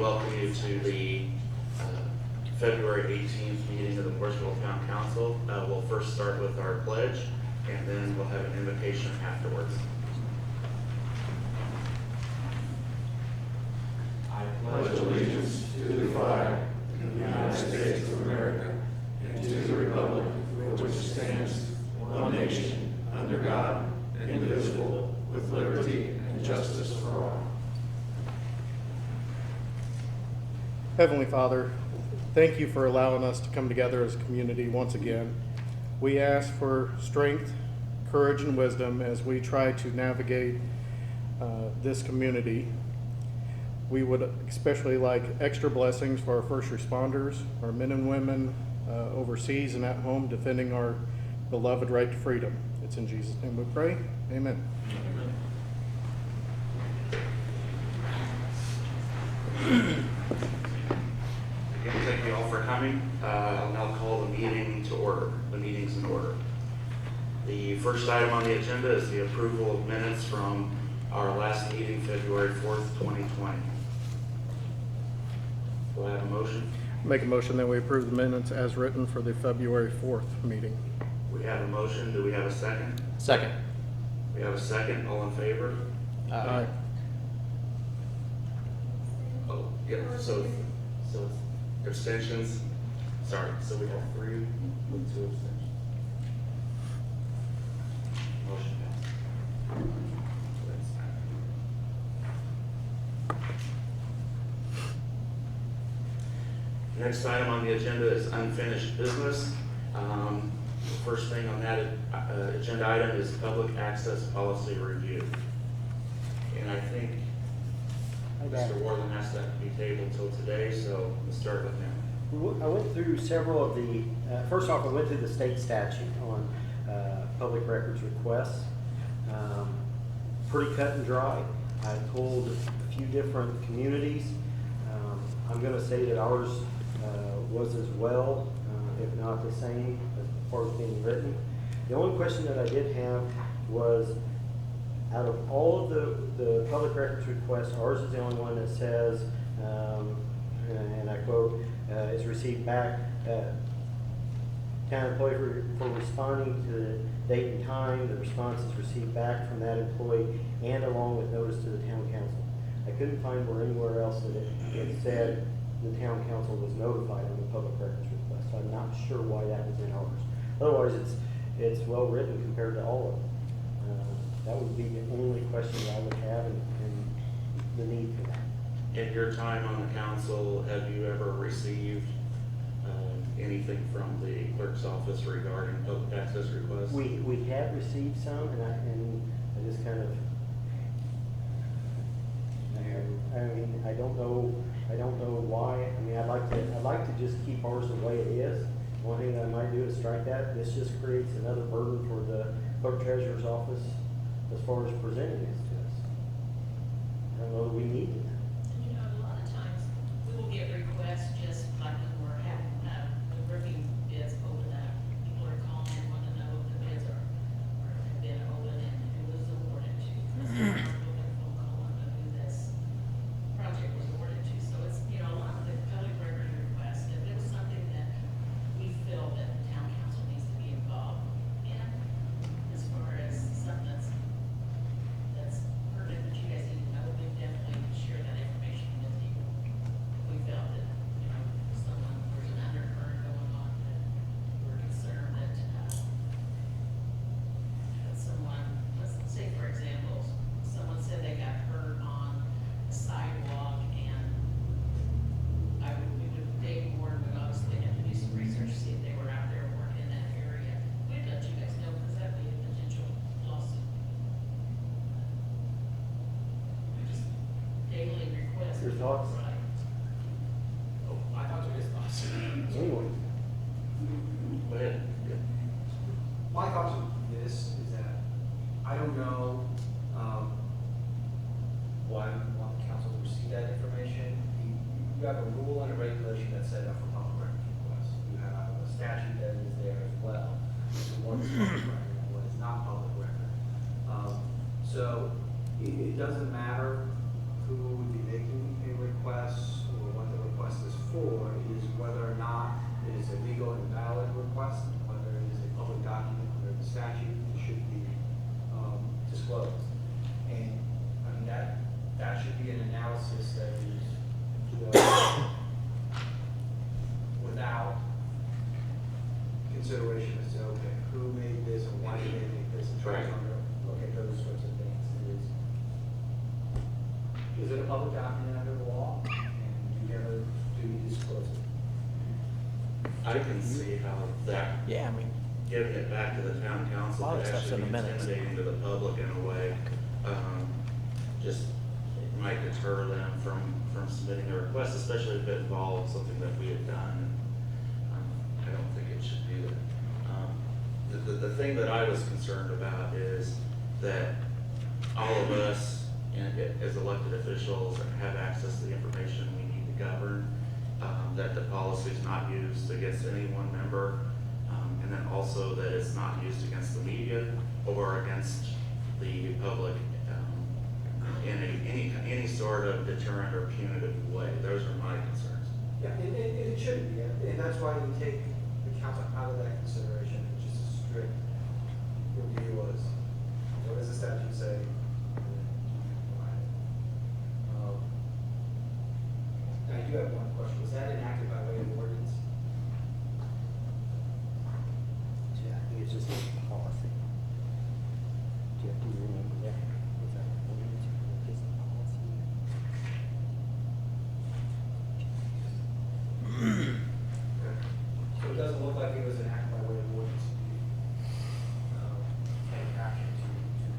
welcome you to the February 18th meeting of the Mooresville Town Council. We'll first start with our pledge, and then we'll have an invocation afterwards. I pledge allegiance to the flag of the United States of America and to the republic for which it stands, one nation, under God, indivisible, with liberty and justice for all. Heavenly Father, thank you for allowing us to come together as a community once again. We ask for strength, courage, and wisdom as we try to navigate this community. We would especially like extra blessings for our first responders, our men and women overseas and at home defending our beloved right to freedom. It's in Jesus' name we pray. Amen. Again, thank you all for coming. I'll now call the meeting to order. The meeting's in order. The first item on the agenda is the approval of minutes from our last meeting, February 4th, 2020. Do I have a motion? Make a motion that we approve the minutes as written for the February 4th meeting. We have a motion. Do we have a second? Second. We have a second. All in favor? Aye. Oh, yeah, so abstentions. Sorry, so we have 3 with 2 abstentions. Motion passed. Next item on the agenda is unfinished business. The first thing on that agenda item is public access policy review. And I think Mr. Warland asked that to be tabled until today, so let's start with him. I went through several of the, first off, I went through the state statute on public records requests. Pretty cut and dry. I pulled a few different communities. I'm going to say that ours was as well, if not the same, as far as being written. The only question that I did have was, out of all of the public records requests, ours is the only one that says, and I quote, is received back, town employee for responding to the date and time, the response is received back from that employee and along with notice to the town council. I couldn't find where anywhere else that it said the town council was notified on the public records request. So I'm not sure why that was in ours. Otherwise, it's well written compared to all of them. That would be the only question that I would have and the need for that. In your time on the council, have you ever received anything from the clerk's office regarding public access requests? We have received some, and I just kind of, I mean, I don't know why. I mean, I'd like to just keep ours the way it is. One thing that I might do is strike that. This just creates another burden for the clerk treasurer's office as far as presenting this to us. I don't know that we need it. You know, a lot of times we will get requests just like when we're having the roofing bids open up. People are calling and want to know if the bids have been open and who was awarded to. We'll get a phone call on who this project was awarded to. So it's, you know, a lot of the public record requests, if it was something that we feel that the town council needs to be involved in, as far as something that's pertinent that you guys need to know, we definitely share that information with you. If we felt that, you know, there's an undercurrent going on, that we're concerned that someone, let's say for example, someone said they got hurt on a sidewalk, and Dave Ward would obviously have to do some research to see if they were out there working in that area. We'd let you guys know, because that'd be a potential lawsuit. Daily requests. Your thoughts? Right. Oh, I thought you guys thoughts. Anyway. Go ahead. My thoughts on this is that I don't know why we want the council to receive that information. You have a rule and a regulation that's set up for public records requests. You have a statute that is there as well. What is public record and what is not public record. So it doesn't matter who would be making a request it is a legal and valid request, whether it is a public document under the statute, it should be disclosed. And, I mean, that should be an analysis that is without consideration as to, okay, who made this and why did they make this, and try to look at those sorts of things. Is it a public document under the law? And do you disclose it? I can see how that, Yeah, I mean, giving it back to the town council A lot could of stuff's actually in be the minutes. intimidating to the public in a way. Just, it might deter them from submitting a request, especially if it involves something that we had done. I don't think it should do that. The thing that I was concerned about is that all of us, as elected officials, have access to the information we need to govern, that the policy is not used against any one member, and then also that it's not used against the media or against the public in any sort of deterrent or punitive way. Those are my concerns. Yeah, and it shouldn't be, and that's why we take the council out of that consideration, and just a strict review was, what does the statute say? I do have one question, was that enacted by way of ordinance? Yeah, I think it's just a policy. Do you have to remember that? Was that an ordinance or just a policy? So it doesn't look like it was enacted by way of ordinance. Take action to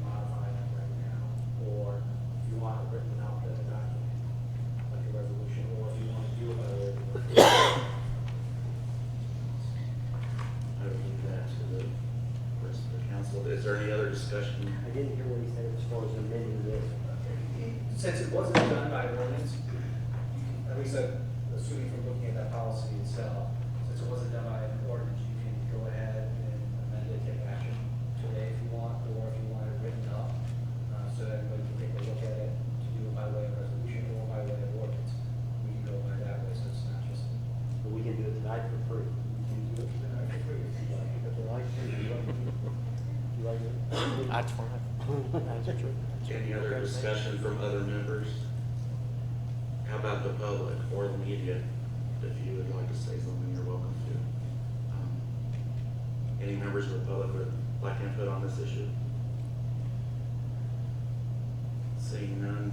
modify that right now, or if you want it written out as a document, like a resolution, or if you want to do it by way of ordinance. I would leave that to the rest of the council. Is there any other discussion? I didn't hear what he said as far as amending this. Since it wasn't done by ordinance, at least assuming from looking at that policy itself, since it wasn't done by an ordinance, you can go ahead and amend it, take action today if you want, or if you want it written up, so that everybody can take a look at it, to do it by way of resolution or by way of ordinance. We can go by that way, so it's not just. But we can do it tonight for free. We can do it tonight for free if you like. If you like, you like it. You like it? that's fine. That's true. Any other discussion from other members? How about the public or the media? If you would like to say something, you're welcome to. Any members of the public would like input on this issue? Seeing none,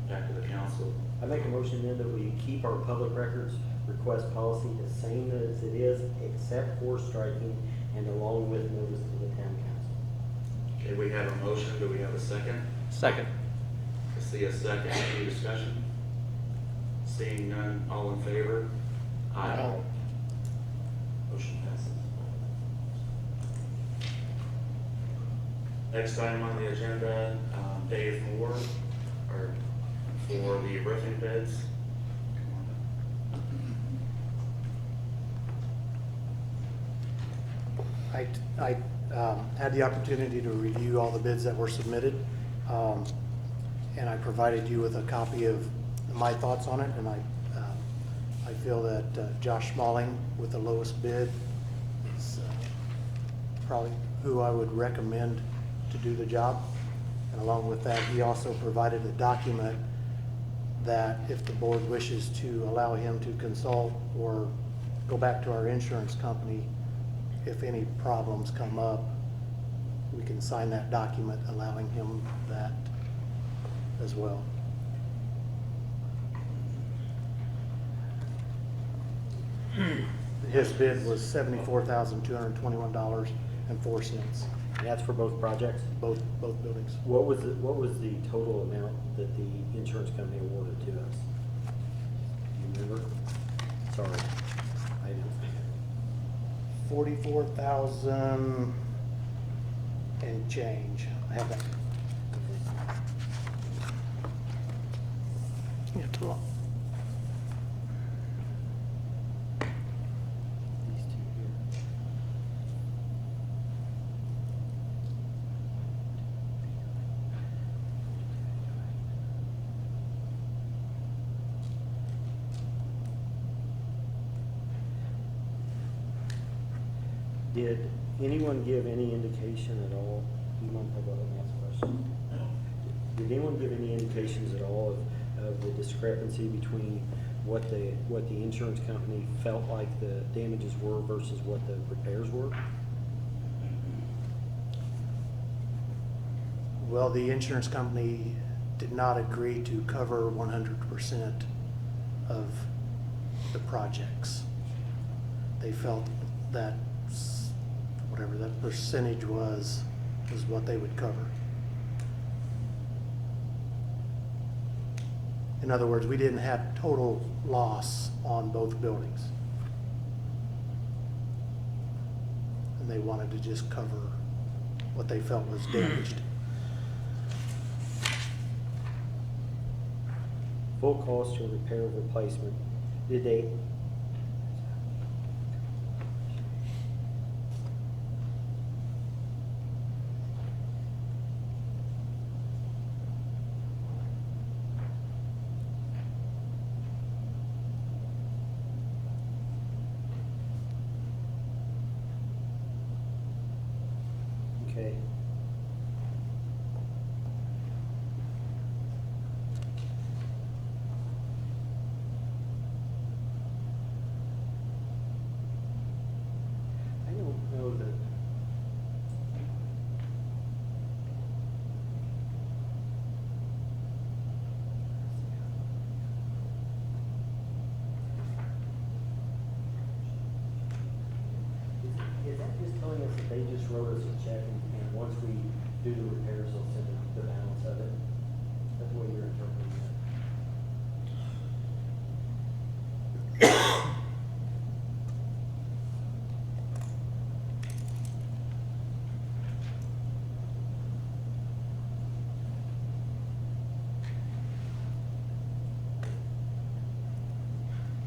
back to the council. I make a motion then that we keep our public records request policy the same as it is, except for striking and along with notice to the town council. Okay, we have a motion. Do we have a second? Second. I see a second. Any discussion? Seeing none, all in favor? Aye. Motion passes. Next item on the agenda, Dave Moore, or for the roofing bids. I had the opportunity to review all the bids that were submitted, and I provided you with a copy of my thoughts on it, and I feel that Josh Smalling with the lowest bid is probably who I would recommend to do the job. And along with that, he also provided a document that if the board wishes to allow him to consult or go back to our insurance company, if any problems come up, we can sign that document allowing him that as well. His bid was $74,221.04, And that's for both projects? both buildings. What was the total amount that the insurance company awarded to us? Do you remember? Sorry, I didn't. 44,000 and change. I have that. Yeah, too long. These two here. Did anyone give any indication at all? Do you mind if I go ahead and ask a question? Did anyone give any indications at all of the discrepancy between what the insurance company felt like the damages were versus what the repairs were? Well, the insurance company did not agree to cover 100% of the projects. They felt that whatever that percentage was what they would cover. In other words, we didn't have total loss on both buildings. And they wanted to just cover what they felt was damaged. Full cost or repair or replacement, did they? Okay. I don't know that. Is that just telling us that they just wrote us a check and once we do the repairs, they'll send the balance of it? That's the way you're interpreting that.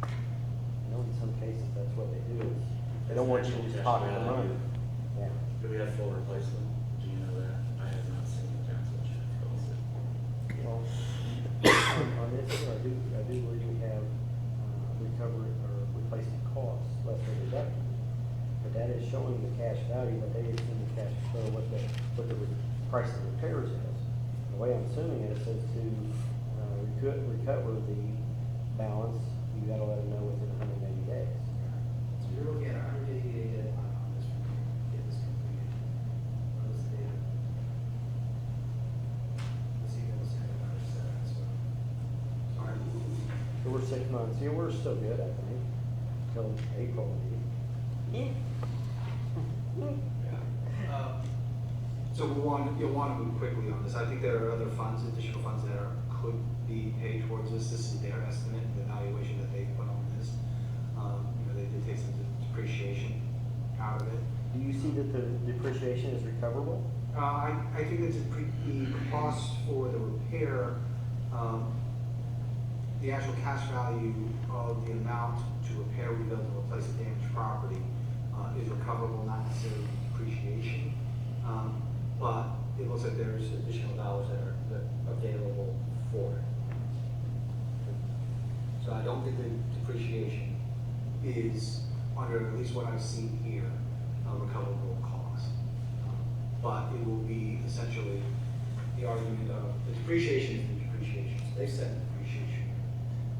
I know in some cases that's what they do is, they don't want you to just pocket the money. Yeah. Do we have full replacement? Do you know that? I have not seen the council check. Well, on this here, I do believe we have recovery or replacement costs less than deductible. But that is showing the cash value, but they didn't see the cash flow, what the price of repairs is. The way I'm assuming it says to recover the balance, you gotta let them know within 180 days. So you're looking at a 180-day deadline on this, get this completed. What is the date? Let's see, we'll send it another 7, so. Sorry. So we're 6 months, yeah, we're still good, I think, till April maybe. So you'll want to move quickly on this. I think there are other funds, additional funds that could be paid towards this. This is their estimate, the valuation that they put on this. They did take some depreciation out of it. Do you see that the depreciation is recoverable? I think that the cost for the repair, the actual cash value of the amount to repair, rebuild, and replace the damaged property is recoverable, not necessarily depreciation. But it looks like there's additional dollars that are available for it. So I don't think the depreciation is, under at least what I've seen here, a recoverable cost. But it will be essentially the argument of the depreciation is the depreciation. So they said depreciation.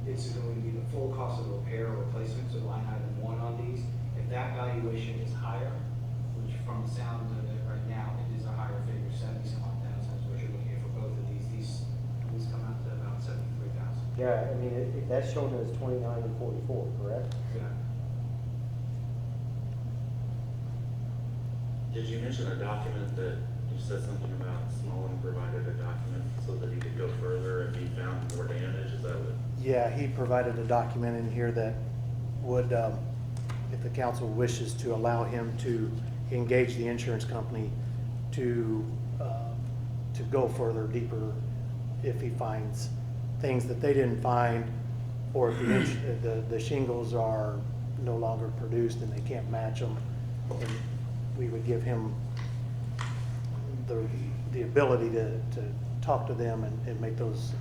It's going to be the full cost of the repair or replacement, so line item 1 on these. If that valuation is higher, which from the sound of it right now, it is a higher figure, 70-some-odd thousand is what you're looking at for both of these. These come out to about 73,000. Yeah, I mean, if that's shown as 29 and 44, correct? Yeah. Did you mention a document that you said something about Smallman provided a document so that he could go further if he found more damage? Is that what? Yeah, he provided a document in here that would, if the council wishes to allow him to engage the insurance company to go further, deeper, if he finds things that they didn't find, or if the shingles are no longer produced and they can't match them, then we would give him the ability to talk to them and make those.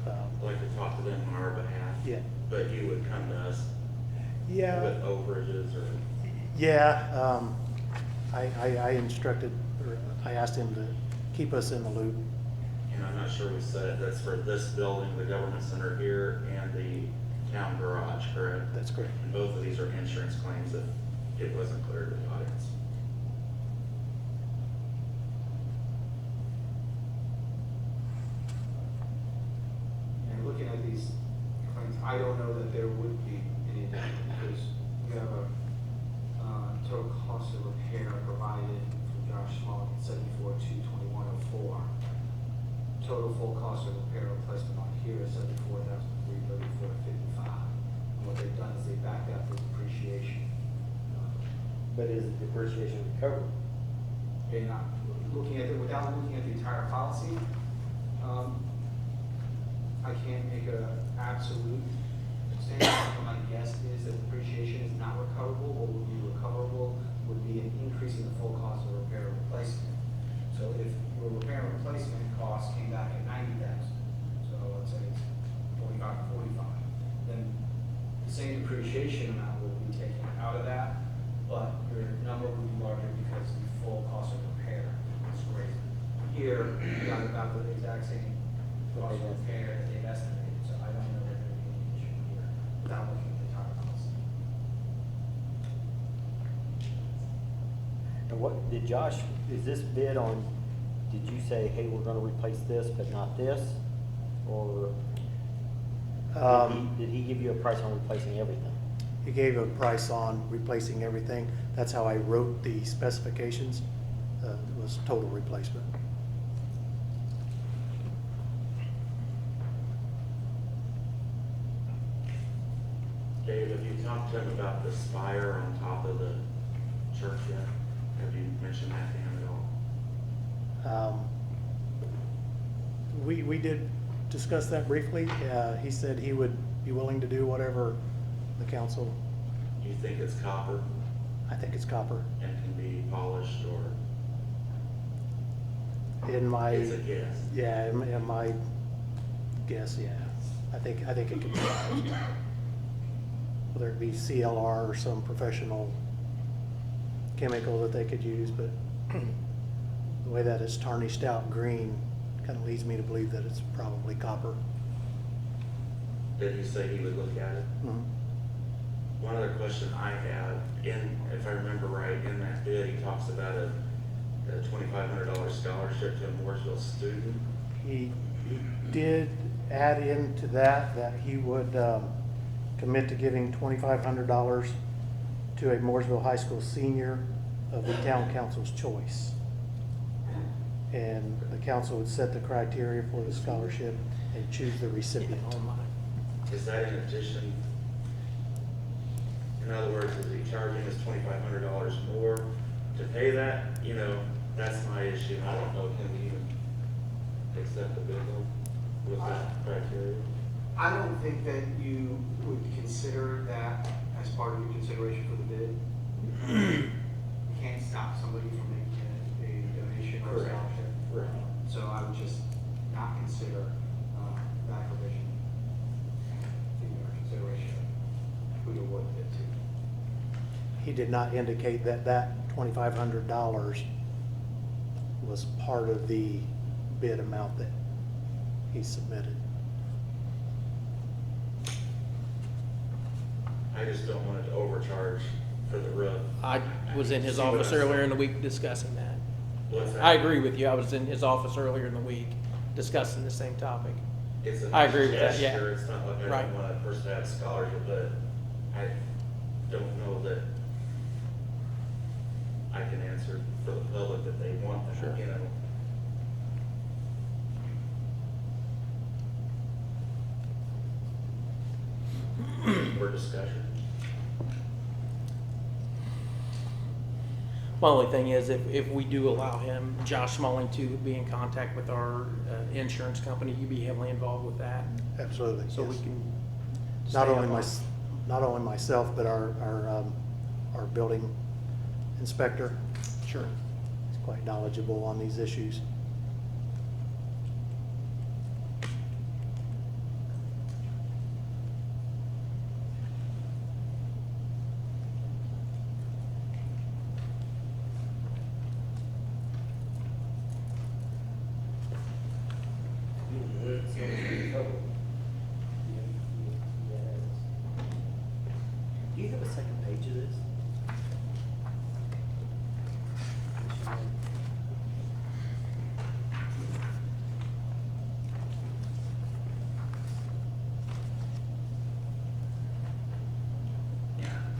Like to talk to them on our behalf? Yeah. But you would come to us Yeah. with overages or? Yeah, I instructed, or I asked him to keep us in the loop. And I'm not sure we said that's for this building, the government center here, and the town garage, correct? That's correct. And both of these are insurance claims if it wasn't clear to the audience. And looking at these claims, I don't know that there would be any addition because we have a total cost of repair provided from Josh Small at 74,221.04. Total full cost of repair replacement on here is 74,334.55. And what they've done is they backed out the depreciation. But is the depreciation recovered? And looking at it, without looking at the entire policy, I can't make an absolute statement. My guess is that depreciation is not recoverable. What would be recoverable would be an increase in the full cost of repair and replacement. So if your repair and replacement cost came back at 90,000, so let's say it's 45 or 45, then the same depreciation amount would be taken out of that, but your number would be larger because the full cost of repair is greater. Here, you got about the exact same cost of repair that they've estimated, so I don't know that there'd be any issue here without looking at the entire policy. And what, did Josh, is this bid on, did you say, hey, we're gonna replace this, but not this? Or did he give you a price on replacing everything? He gave a price on replacing everything. That's how I wrote the specifications. It was total replacement. Dave, have you talked to him about the spire on top of the church yet? Have you mentioned that to him at all? We did discuss that briefly. He said he would be willing to do whatever the council, Do you think it's copper I think it's copper. and can be polished, or In my, it's a guess? yeah, in my guess, yeah. I think it could be polished. Whether it be CLR or some professional chemical that they could use, but the way that it's tarnished out green kind of leads me to believe that it's probably copper. Did he say he would look at it? Mhm. One other question I have, if I remember right, in that bid, he talks about a $2,500 scholarship to a Mooresville student. He did add into that he would commit to giving $2,500 to a Mooresville High School senior of the town council's choice. And the council would set the criteria for the scholarship and choose the recipient. Is that in addition? In other words, is he charging us $2,500 more to pay that? You know, that's my issue. I don't know, can we even accept the bid with that criteria? I don't think that you would consider that as part of your consideration for the bid. You can't stop somebody from making a donation or a Correct. scholarship. Right. So I would just not consider that provision in your consideration of who you would bid to. He did not indicate that $2,500 was part of the bid amount that he submitted. I just don't want it to overcharge for the roof. I was in his See what office I'm earlier in saying? the week discussing that. What's that? I agree with you. I was in his office earlier in the week discussing the same topic. It's a I agree with that, yeah. gesture. It's not like I Right. don't want a person to have a scholarship, but I don't know that I can answer for the public that they want that, Sure. you know. For discussion. My only thing is if we do allow him, Josh Smalling, to be in contact with our insurance company, you'd be heavily involved with that. Absolutely, So we yes. can. Not stay only on- not only myself, but our building inspector. Sure. He's quite knowledgeable on these issues. the second page of this?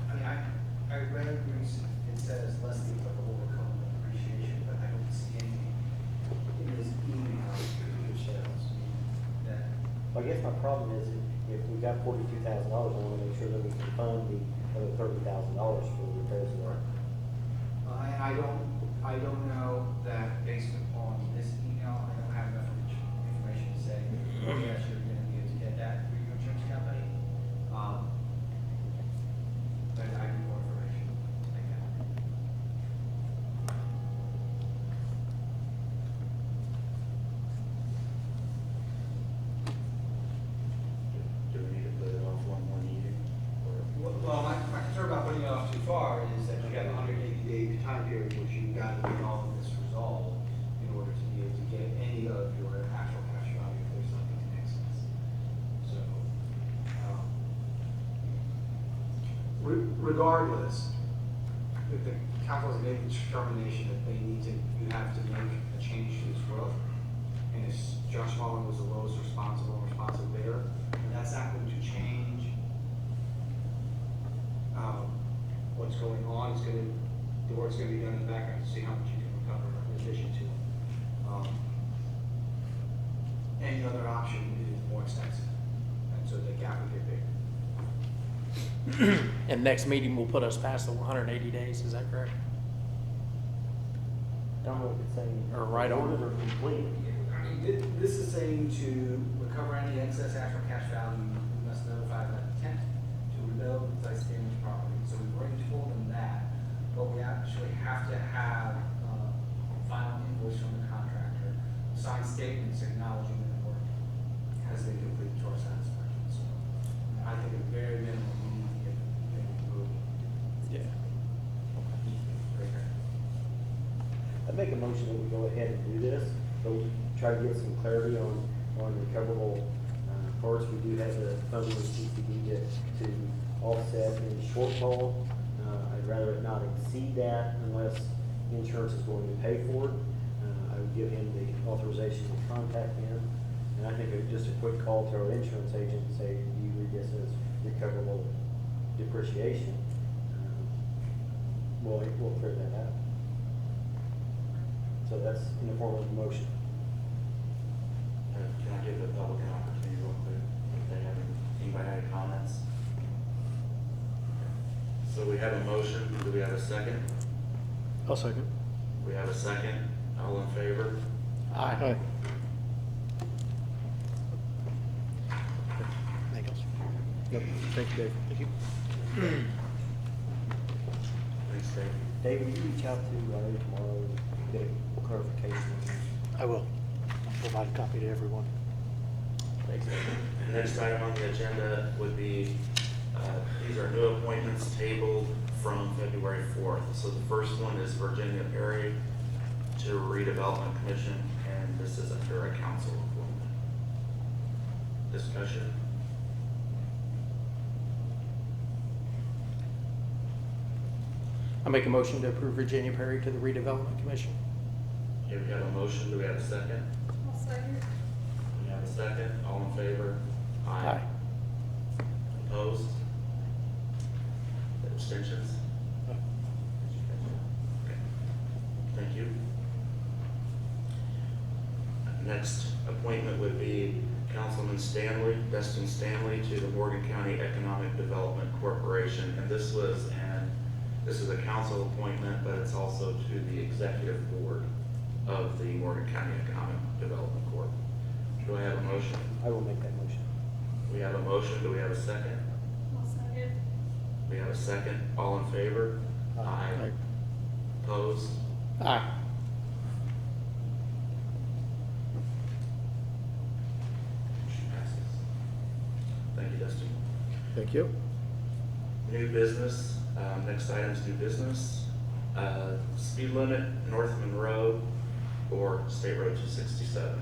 I mean, I read where it says less the applicable recoverable depreciation, but I don't see anything in this email which shows that. Well, I guess my problem is if we got $42,000, I wanna make sure that we can fund the other $30,000 for the repairs of work. And I don't know that based upon this email, I don't have enough information to say, oh yes, you're gonna be able to get that through your insurance company. But I need more information like that. Do we need to put it off one more meeting? Or- Well, my concern about putting it off too far is that you have a 180-day time period, which you've got to get all of this resolved in order to be able to get any of your actual cash value if there's something in excess. So, regardless, if the council has made the determination that they need to, you have to make a change to this roof, and if Josh Mullen was the lowest responsible bidder, and that's not going to change what's going on. It's gonna, the work's gonna be done in the background to see how much you can recover in addition to. Any other option is more expensive, and so the gap will get bigger. And next meeting will put us past the 180 days, is that correct? Don't know if it's saying. Or right on. Ordered or complete. I mean, this is saying to recover any excess actual cash value, we must notify the intent to rebuild the site's damaged property. So we've already told them that, but we actually have to have final invoice from the contractor, signed statements acknowledging that the work has been completed to our satisfaction. So I think at very minimum, we need to get things moving. Yeah. I make a motion that we go ahead and do this, but we try to get some clarity on recoverable parts. We do have the funding with CCD to offset any shortfall. I'd rather it not exceed that unless insurance is going to pay for it. I would give him the authorization to contact him. And I think just a quick call to our insurance agent and say, do you read this as recoverable depreciation? We'll clear that out. So that's in the form of a motion. Can I give the public an opportunity real quick, if they have, anybody have any comments? So we have a motion, do we have a second? I'll second. We have a second, all in favor? Aye. Anything else? Nope. Thank you, Dave. Thank you. Thanks, Dave. Dave, will you reach out to Larry tomorrow and get a clarification on this? I will. I'll provide a copy to everyone. Thanks, Dave. The next item on the agenda would be, these are new appointments tabled from February 4th. So the first one is Virginia Perry to Redevelopment Commission, and this is under a council appointment. Discussion? I make a motion to approve Virginia Perry to the Redevelopment Commission. Okay, we have a motion, do we have a second? I'll second. We have a second, all in favor? Aye. Opposed? Abstentions? Okay. Thank you. Next appointment would be Councilman Stanley, Destin Stanley, to the Morgan County Economic Development Corporation. And this is a council appointment, but it's also to the executive board of the Morgan County Economic Development Corp. Do I have a motion? I will make that motion. We have a motion, do we have a second? I'll second. We have a second, all in favor? Aye. Opposed? Aye. Motion passes. Thank you, Dustin. Thank you. New business, next item is new business. Speed limit, North Monroe or State Road 267.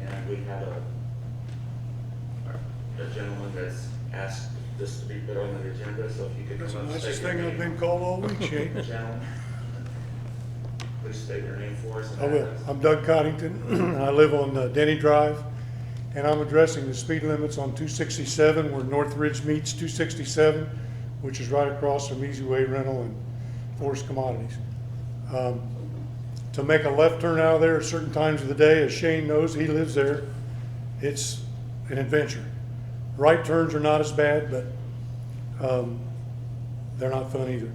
And we have a gentleman that's asked this to be put on the agenda, so if you could That's the come up and nicest state your thing I've name. been called all week, Shane. Gentlemen, please state your name for us. and I will. address. I'm Doug Coddington. I live on Denny Drive, and I'm addressing the speed limits on 267 where Northridge meets 267, which is right across from Easy Way Rental and Forest Commodities. To make a left turn out of there at certain times of the day, as Shane knows, he lives there, it's an adventure. Right turns are not as bad, but they're not fun either.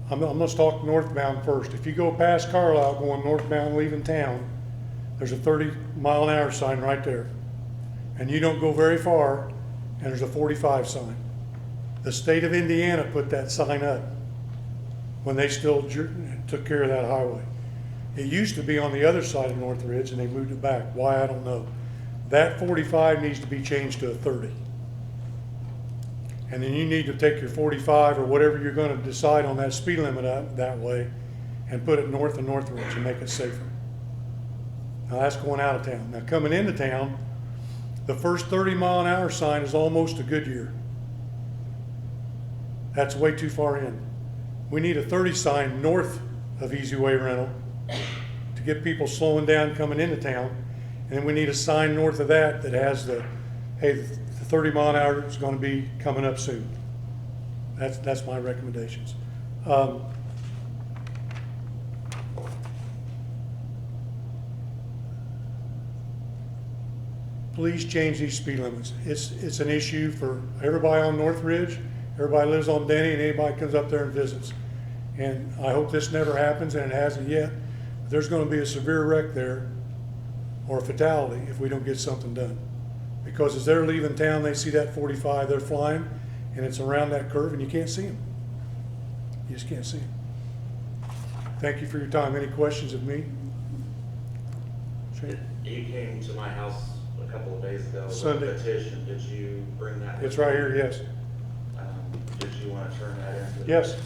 I'm gonna talk northbound first. If you go past Carlisle going northbound leaving town, there's a 30-mile-an-hour sign right there. And you don't go very far, and there's a 45 sign. The state of Indiana put that sign up when they still took care of that highway. It used to be on the other side of Northridge, and they moved it back. Why, I don't know. That 45 needs to be changed to a 30. And then you need to take your 45 or whatever you're gonna decide on that speed limit up that way and put it north of Northridge and make it safer. Now that's going out of town. Now coming into town, the first 30-mile-an-hour sign is almost a Goodyear. That's way too far in. We need a 30 sign north of Easy Way Rental to get people slowing down coming into town. And then we need a sign north of that that has the, hey, the 30-mile-an-hour is going to be coming up soon. That's my recommendations. Please change these speed limits. It's an issue for everybody on Northridge, everybody lives on Denny, and anybody comes up there and visits. And I hope this never happens, and it hasn't yet. But there's going to be a severe wreck there, or a fatality, if we don't get something done. Because as they're leaving town, they see that 45, they're flying, and it's around that curve, and you can't see them. You just can't see them. Thank you for your time. Any questions of me? Shane? You came to my house a couple of days ago with Sunday. a petition. Did you bring that? It's right here, yes. Did you want to turn that into? Yes.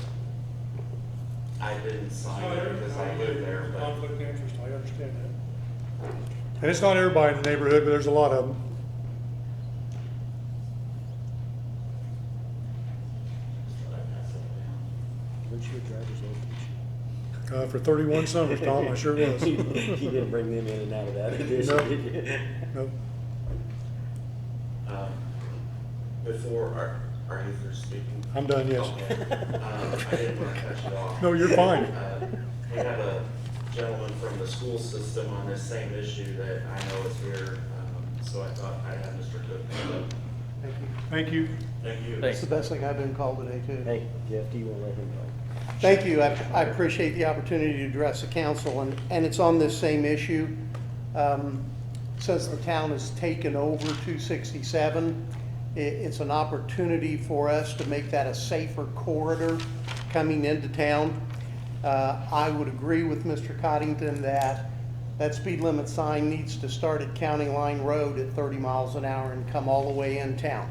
I didn't sign it because I live there, but Conflict of interest, I understand that. And it's not everybody in the neighborhood, but there's a lot of them. What's your driver's license? For 31 summers, Tom, I sure was. You didn't bring them in and out of that edition, No. did you? Nope. before, are you through speaking? I'm done, yes. Okay. I didn't want to cut you off. No, you're fine. We have a gentleman from the school system on this same issue that I know is here, so I thought I'd have Mr. Cook come up. Thank you. Thank you. Thank you. It's the best thing I've been called today, too. Hey, Jeff, do you want to let him go? Thank you. I appreciate the opportunity to address the council, and it's on this same issue. Since the town has taken over 267, it's an opportunity for us to make that a safer corridor coming into town. I would agree with Mr. Coddington that that speed limit sign needs to start at County Line Road at 30 miles an hour and come all the way in town.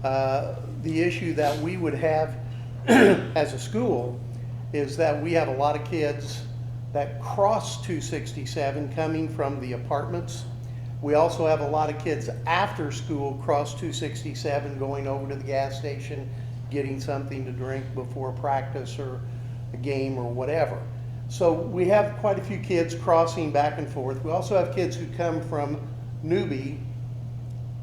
The issue that we would have as a school is that we have a lot of kids that cross 267 coming from the apartments. We also have a lot of kids after school cross 267 going over to the gas station, getting something to drink before practice or a game or whatever. So we have quite a few kids crossing back and forth. We also have kids who come from Newbie.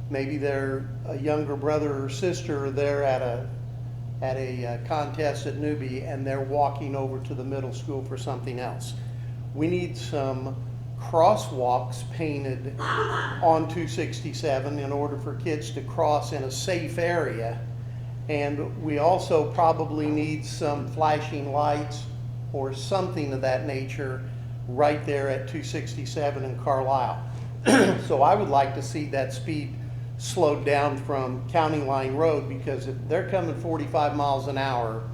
Maybe they're a younger brother or sister there at a contest at Newbie, and they're walking over to the middle school for something else. We need some crosswalks painted on 267 in order for kids to cross in a safe area. And we also probably need some flashing lights or something of that nature right there at 267 in Carlisle. So I would like to see that speed slowed down from County Line Road, because if they're coming 45 miles an hour,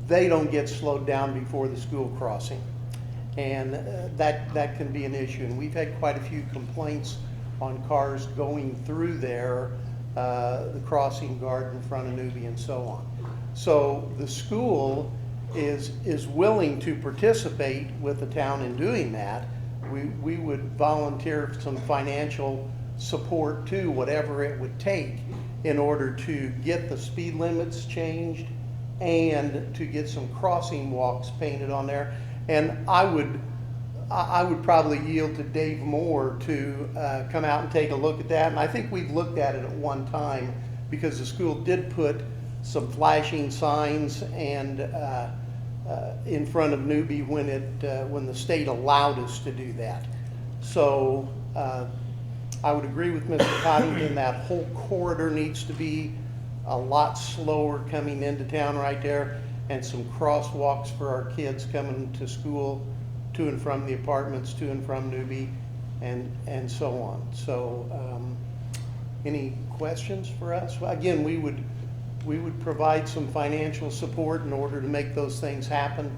they don't get slowed down before the school crossing. And that can be an issue. And we've had quite a few complaints on cars going through there, the crossing guard in front of Newbie and so on. So the school is willing to participate with the town in doing that. We would volunteer some financial support too, whatever it would take. in order to get the speed limits changed and to get some crossing walks painted on there. And I would probably yield to Dave Moore to come out and take a look at that. And I think we've looked at it at one time because the school did put some flashing signs and in front of Newbie when the state allowed us to do that. So I would agree with Mr. Coddington, that whole corridor needs to be a lot slower coming into town right there, and some crosswalks for our kids coming to school, to and from the apartments, to and from Newbie, and so on. So any questions for us? Well, again, we would provide some financial support in order to make those things happen,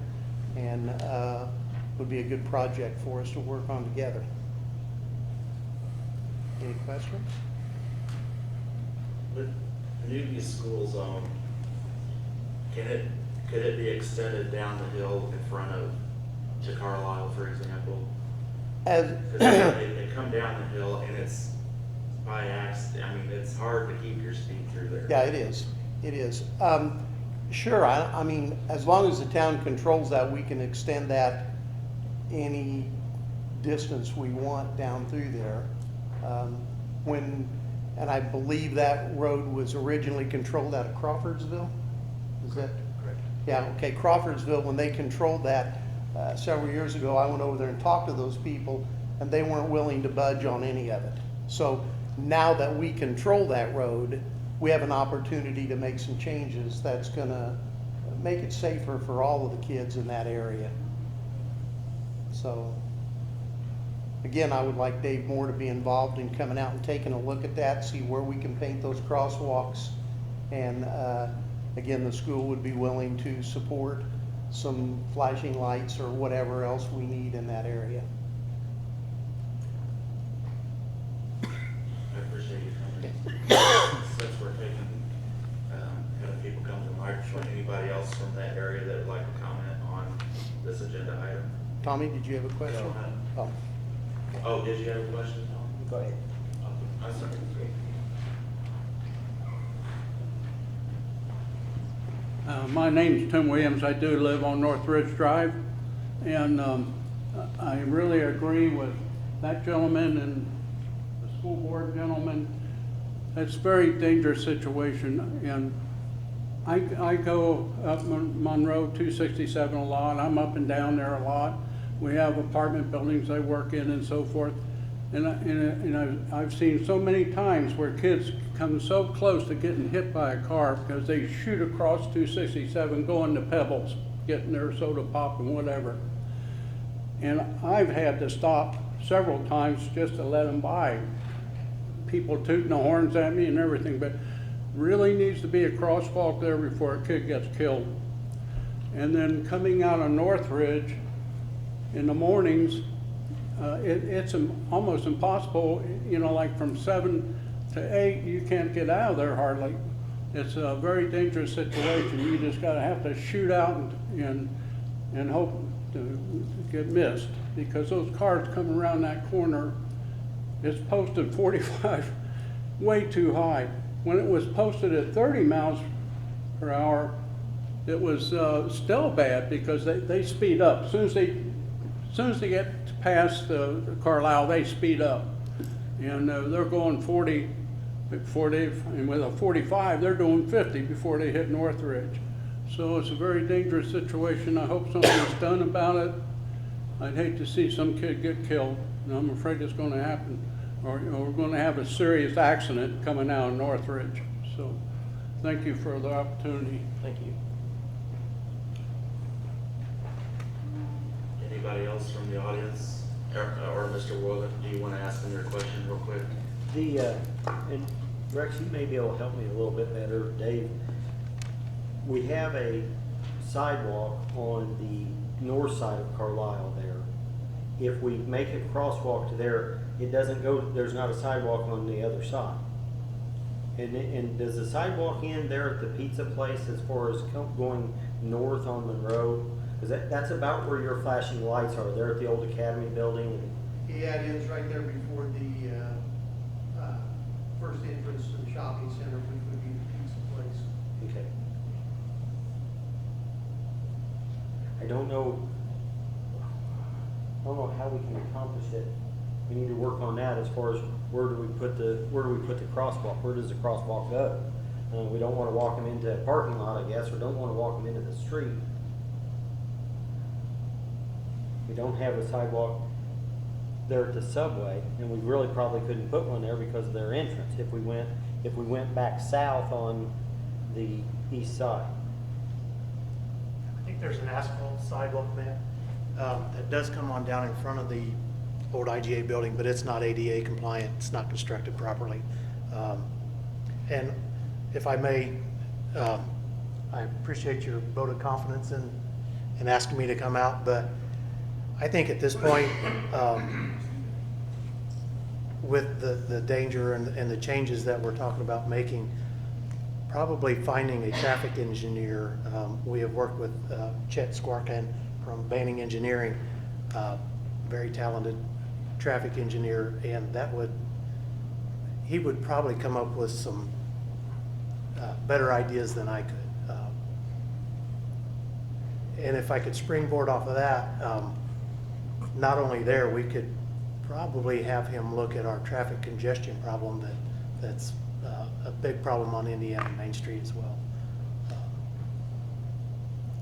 and would be a good project for us to work on together. Any questions? With Newbie School Zone, could it be extended down the hill in front of, to Carlisle, for example? As They come down the hill and it's by accident, I mean, it's hard to keep your speed through there. Yeah, it is. It is. Sure, I mean, as long as the town controls that, we can extend that any distance we want down through there. And I believe that road was originally controlled out of Crawfordsville? Is that correct? Yeah, okay, Crawfordsville, when they controlled that several years ago, I went over there and talked to those people, and they weren't willing to budge on any of it. So now that we control that road, we have an opportunity to make some changes that's gonna make it safer for all of the kids in that area. So, again, I would like Dave Moore to be involved in coming out and taking a look at that, see where we can paint those crosswalks. And again, the school would be willing to support some flashing lights or whatever else we need in that area. I appreciate you coming. Since we're taking, having people come to the microphone, anybody else from that area that would like to comment on this agenda item? Tommy, did you have a question? No, Oh, Oh, did you have a question, Tom? Go ahead. I'm sorry. My name's Tim Williams. I do live on North Ridge Drive, and I really agree with that gentleman and the school board gentleman. It's a very dangerous situation, and I go up Monroe 267 a lot. I'm up and down there a lot. We have apartment buildings I work in and so forth. And I've seen so many times where kids come so close to getting hit by a car because they shoot across 267 going to Pebbles, getting their soda pop and whatever. And I've had to stop several times just to let them by. People tooting the horns at me and everything, but really needs to be a crosswalk there before a kid gets killed. And then coming out of Northridge in the mornings, it's almost impossible, you know, like from 7 to 8, you can't get out of there hardly. It's a very dangerous situation. You just have to shoot out and hope to get missed, because those cars coming around that corner, it's posted 45 way too high. When it was posted at 30 miles per hour, it was still bad because they speed up. As soon as they get past Carlisle, they speed up, and they're going 40, and with a 45, they're doing 50 before they hit Northridge. So it's a very dangerous situation. I hope something's done about it. I'd hate to see some kid get killed, and I'm afraid it's going to happen, or we're going to have a serious accident coming out of Northridge. So thank you for the opportunity. Thank you. Anybody else from the audience? Or Mr. Wogan, do you want to ask them your question real quick? And Rex, you may be able to help me a little bit better, Dave. We have a sidewalk on the north side of Carlisle there. If we make a crosswalk to there, it doesn't go, there's not a sidewalk on the other side. And does the sidewalk end there at the pizza place as far as going north on Monroe? Because that's about where your flashing lights are. They're at the old Academy building. yeah, it ends right there before first entrance to the shopping center, which would be the pizza place. Okay. I don't know how we can accomplish it. We need to work on that as far as where do we put the crosswalk? Where does the crosswalk go? We don't want to walk them into a parking lot, I guess, or don't want to walk them into the street. We don't have a sidewalk there at the subway, and we really probably couldn't put one there because of their entrance if we went back south on the east side. I think there's an asphalt sidewalk there that does come on down in front of the old IGA building, but it's not ADA compliant. It's not constructed properly. And if I may, I appreciate your vote of confidence in asking me to come out, but I think at this point, with the danger and the changes that we're talking about making, probably finding a traffic engineer. We have worked with Chet Squarkin from Banning Engineering, very talented traffic engineer, and he would probably come up with some better ideas than I could. And if I could springboard off of that, not only there, we could probably have him look at our traffic congestion problem that's a big problem on Indiana Main Street as well.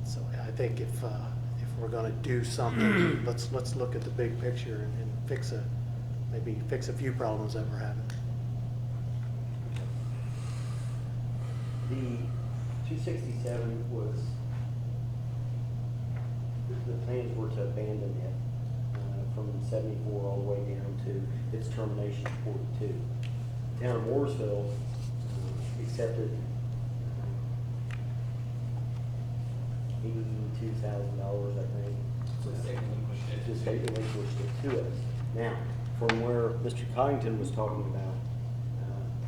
So I think if we're gonna do something, let's look at the big picture and maybe fix a few problems that we're having. The 267 was, the plans were to abandon it from 74 all the way down to its termination at 42. The town of Mooresville accepted $82,000, I think. So the state relinquished it. The state relinquished it to us. Now, from where Mr. Coddington was talking about,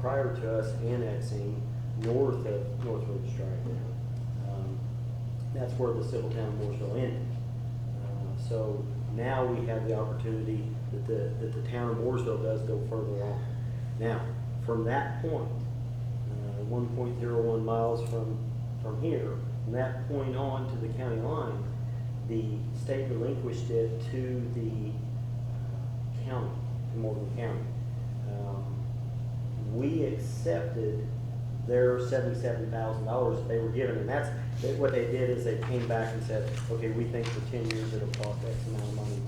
prior to us annexing north of North Ridge Drive now, that's where the civil town of Mooresville ended. So now we have the opportunity that the town of Mooresville does go further on. Now, from that point, 1.01 miles from here, from that point on to the county line, the state relinquished it to the county, to Morgan County. We accepted their $77,000 that they were given, and what they did is they came back and said, okay, we think for 10 years it'll cost X amount of money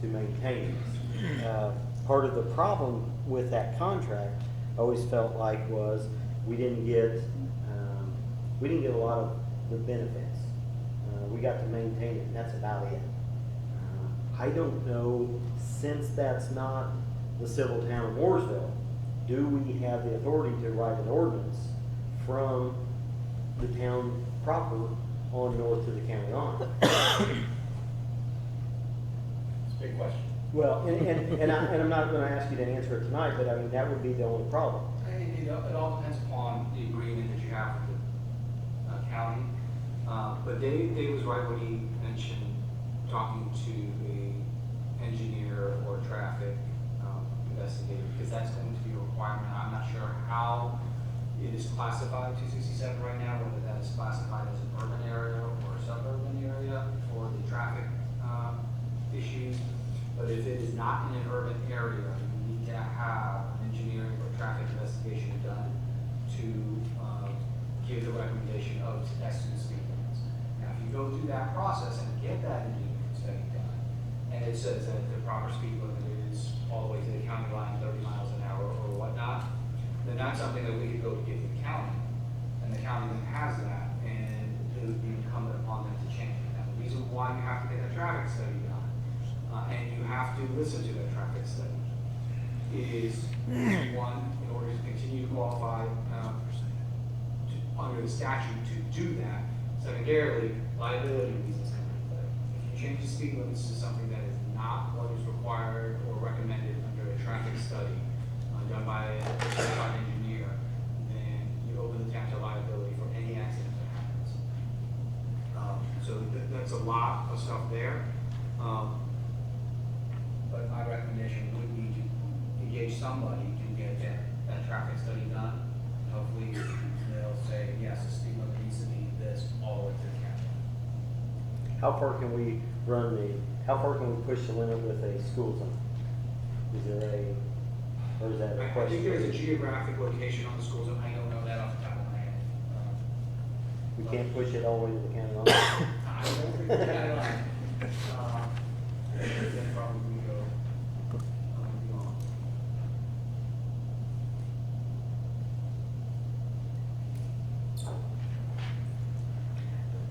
to maintain this. Part of the problem with that contract, I always felt like, was we didn't get a lot of the benefits. We got to maintain it, and that's about it. I don't know, since that's not the civil town of Mooresville, do we have the authority to write an ordinance from the town proper on north to the county line? It's a big question. Well, and I'm not gonna ask you to answer it tonight, but I mean, that would be the only problem. It all depends upon the agreement that you have with the county. But Dave was right when he mentioned talking to a engineer or traffic investigator, because that's going to be a requirement. I'm not sure how it is classified, 267 right now, whether that is classified as an urban area or a suburban area for the traffic issues. But if it is not in an urban area, you need to have an engineering or traffic investigation done to give the recommendation of S to the speed limits. Now, if you go through that process and get that engineering study done, and it says that the proper speed limit is all the way to the county line, 30 miles an hour or whatnot, then that's something that we could go to give to the county, and the county then has that, and it would be incumbent upon them to change it. Now, the reason why you have to get a traffic study done, and you have to listen to that traffic study, is one, in order to continue to qualify under the statute to do that. Secondarily, liability reasons come into play. If you change the speed limits to something that is not what is required or recommended under a traffic study done by a certified engineer, then you open the town to liability for any accident that happens. So that's a lot of stuff there. But my recommendation would be to engage somebody to get that that traffic study done. Hopefully, they'll say, yes, the speed limit needs to be this all the way to the county. How far can we how far can we push the limit with a school zone? Is there or is that a I question? think there's a geographic location on the school zone, I don't know that off the top of my head. We can't push it all the way to the county line? I don't think that, then probably go, beyond.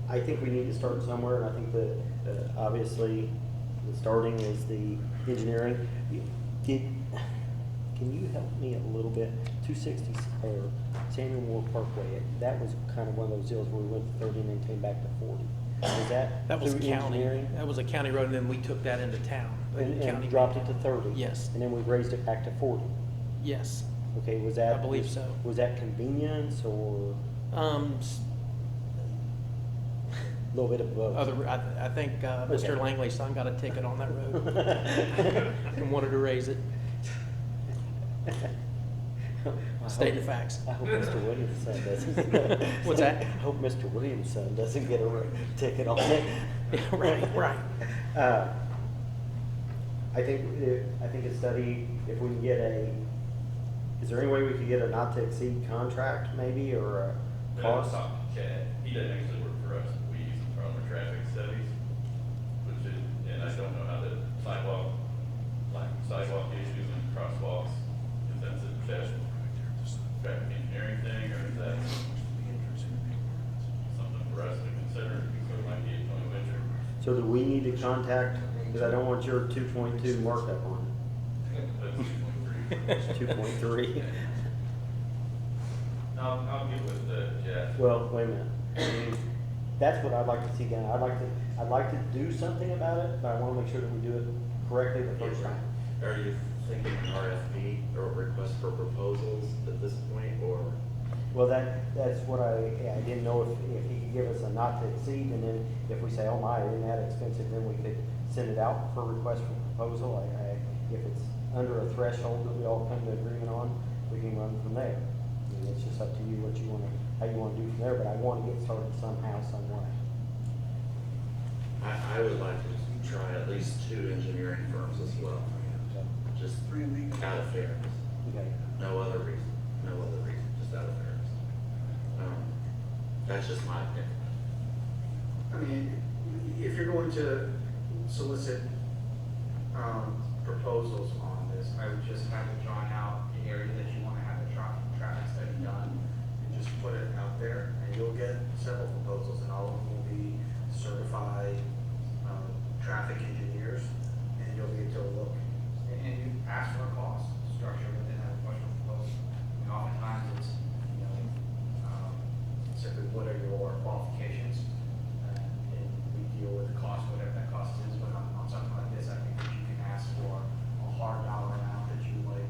I think we need to start somewhere, and I think that, obviously, the starting is the engineering. Can you help me a little bit? 260, or Samuel Moore Parkway, that was kind of one of those deals where we went to 30 and then came back to 40. Was that That was through county, engineering? that was a county road, and then we took that into town. And County- dropped it to 30? Yes. And then we raised it back to 40? Yes. Okay, was that? I believe so. Was that convenience or a little bit of both? I think Mr. Okay. Langley's son got a ticket on that road and wanted to raise it. Stating the facts. I hope Mr. Williams' son doesn't. What's that? I hope Mr. Williams' son doesn't get a ticket on it. Right. I think a study, if we can get is there any way we could get a not to exceed contract maybe, or a cost? Talk to Chad. He doesn't actually work for us. We use him for our traffic studies, which is, and I don't know how the sidewalk issues and crosswalks, if that's a traffic engineering thing, or is that something for us to consider? So it might be a joint venture. So do we need to contact, because I don't want your 2.2 markup on That's 2.3. it. It's 2.3. I'll get with Jeff. Well, wait a minute. That's what I'd like to see done. I'd like to do something about it, but I want to make sure that we do it correctly the first time. Are you thinking an RFP or request for proposals at this point, or? Well, that's what I didn't know if he could give us a not to exceed, and then if we say, oh my, isn't that expensive, then we could send it out for request for proposal. If it's under a threshold that we all come to agreement on, we can run from there. I mean, it's just up to you how you want to do from there, but I want to get started somehow, some way. I would like to try at least 2 engineering firms as well, just out of fairness. Okay. No other reason, just out of fairness. That's just my opinion. I mean, if you're going to solicit proposals on this, I would just have it drawn out the area that you want to have the traffic study done, and just put it out there, and you'll get several proposals, and all of them will be certified traffic engineers, and you'll get to look, and you ask for a cost structure within that request for proposal. And oftentimes it's, simply what are your qualifications, and we deal with the cost, whatever that cost is. But on something like this, I think that you can ask for a hard dollar amount that you might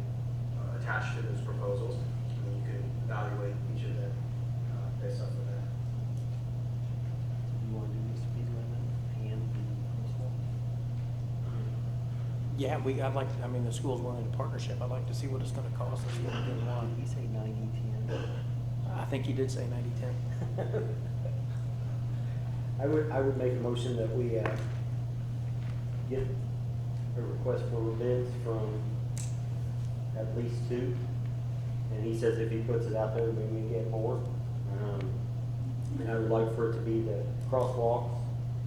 attach to those proposals, and then you can evaluate each of them based off of that. You want to do the speed limit and Yeah, the school's willing to partnership. I'd like to see what it's gonna cost us. What we're doing wrong. Did he say 90-10? I think he did say 90-10. I would make a motion that we get a request for bids from at least 2. And he says if he puts it out there, maybe we get more. And I would like for it to be the crosswalks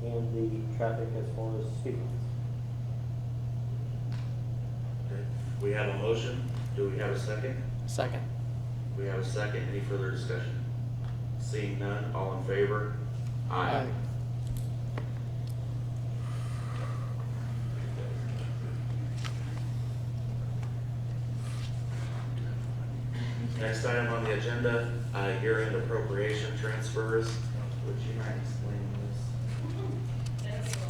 and the traffic as far as speed limits. Okay. We have a motion. Do we have a second? Second. We have a second. Any further discussion? Seeing none, all in favor? Aye. Next item on the agenda, year-end appropriation transfers. Would you mind explaining this? That's why,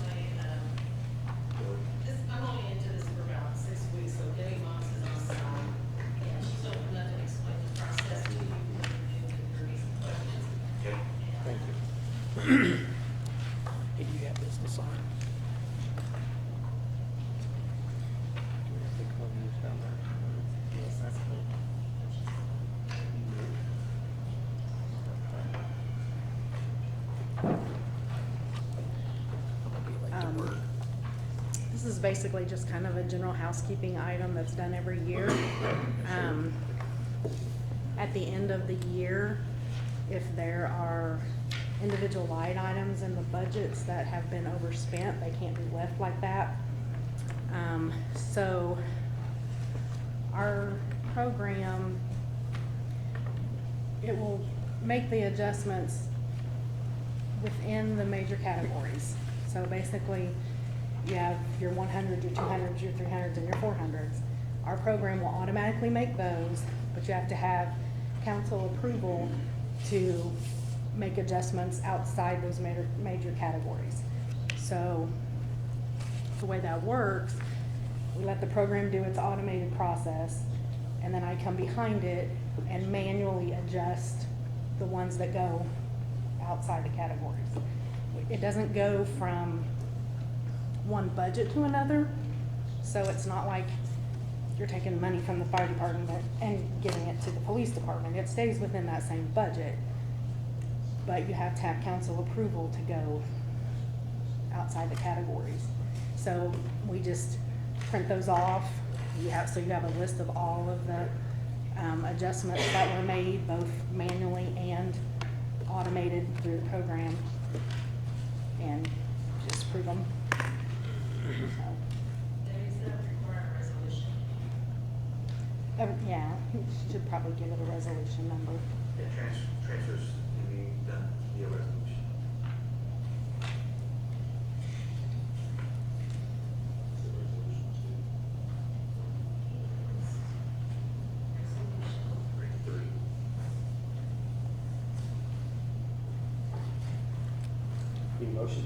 I'm only into this for about 6 weeks, so Debbie Moss is on side. And she's open up and explain the process to you, and there be some questions. Okay. Thank you. Hey, you have this to sign. This is basically just kind of a general housekeeping item that's done every year. At the end of the year, if there are individual line items in the budgets that have been overspent, they can't be left like that. So our program, it will make the adjustments within the major categories. So basically, you have your 100s, your 200s, your 300s, and your 400s. Our program will automatically make those, but you have to have council approval to make adjustments outside those major categories. So the way that works, we let the program do its automated process, and then I come behind it and manually adjust the ones that go outside the categories. It doesn't go from one budget to another, so it's not like you're taking money from the fire department and giving it to the police department. It stays within that same budget, but you have to have council approval to go outside the categories. So we just print those off. So you have a list of all of the adjustments that were made, both manually and automated through the program, and just approve them. Does that require a resolution? Yeah, you should probably give it a resolution number. Yeah, transfers can be done via resolution. Need a motion?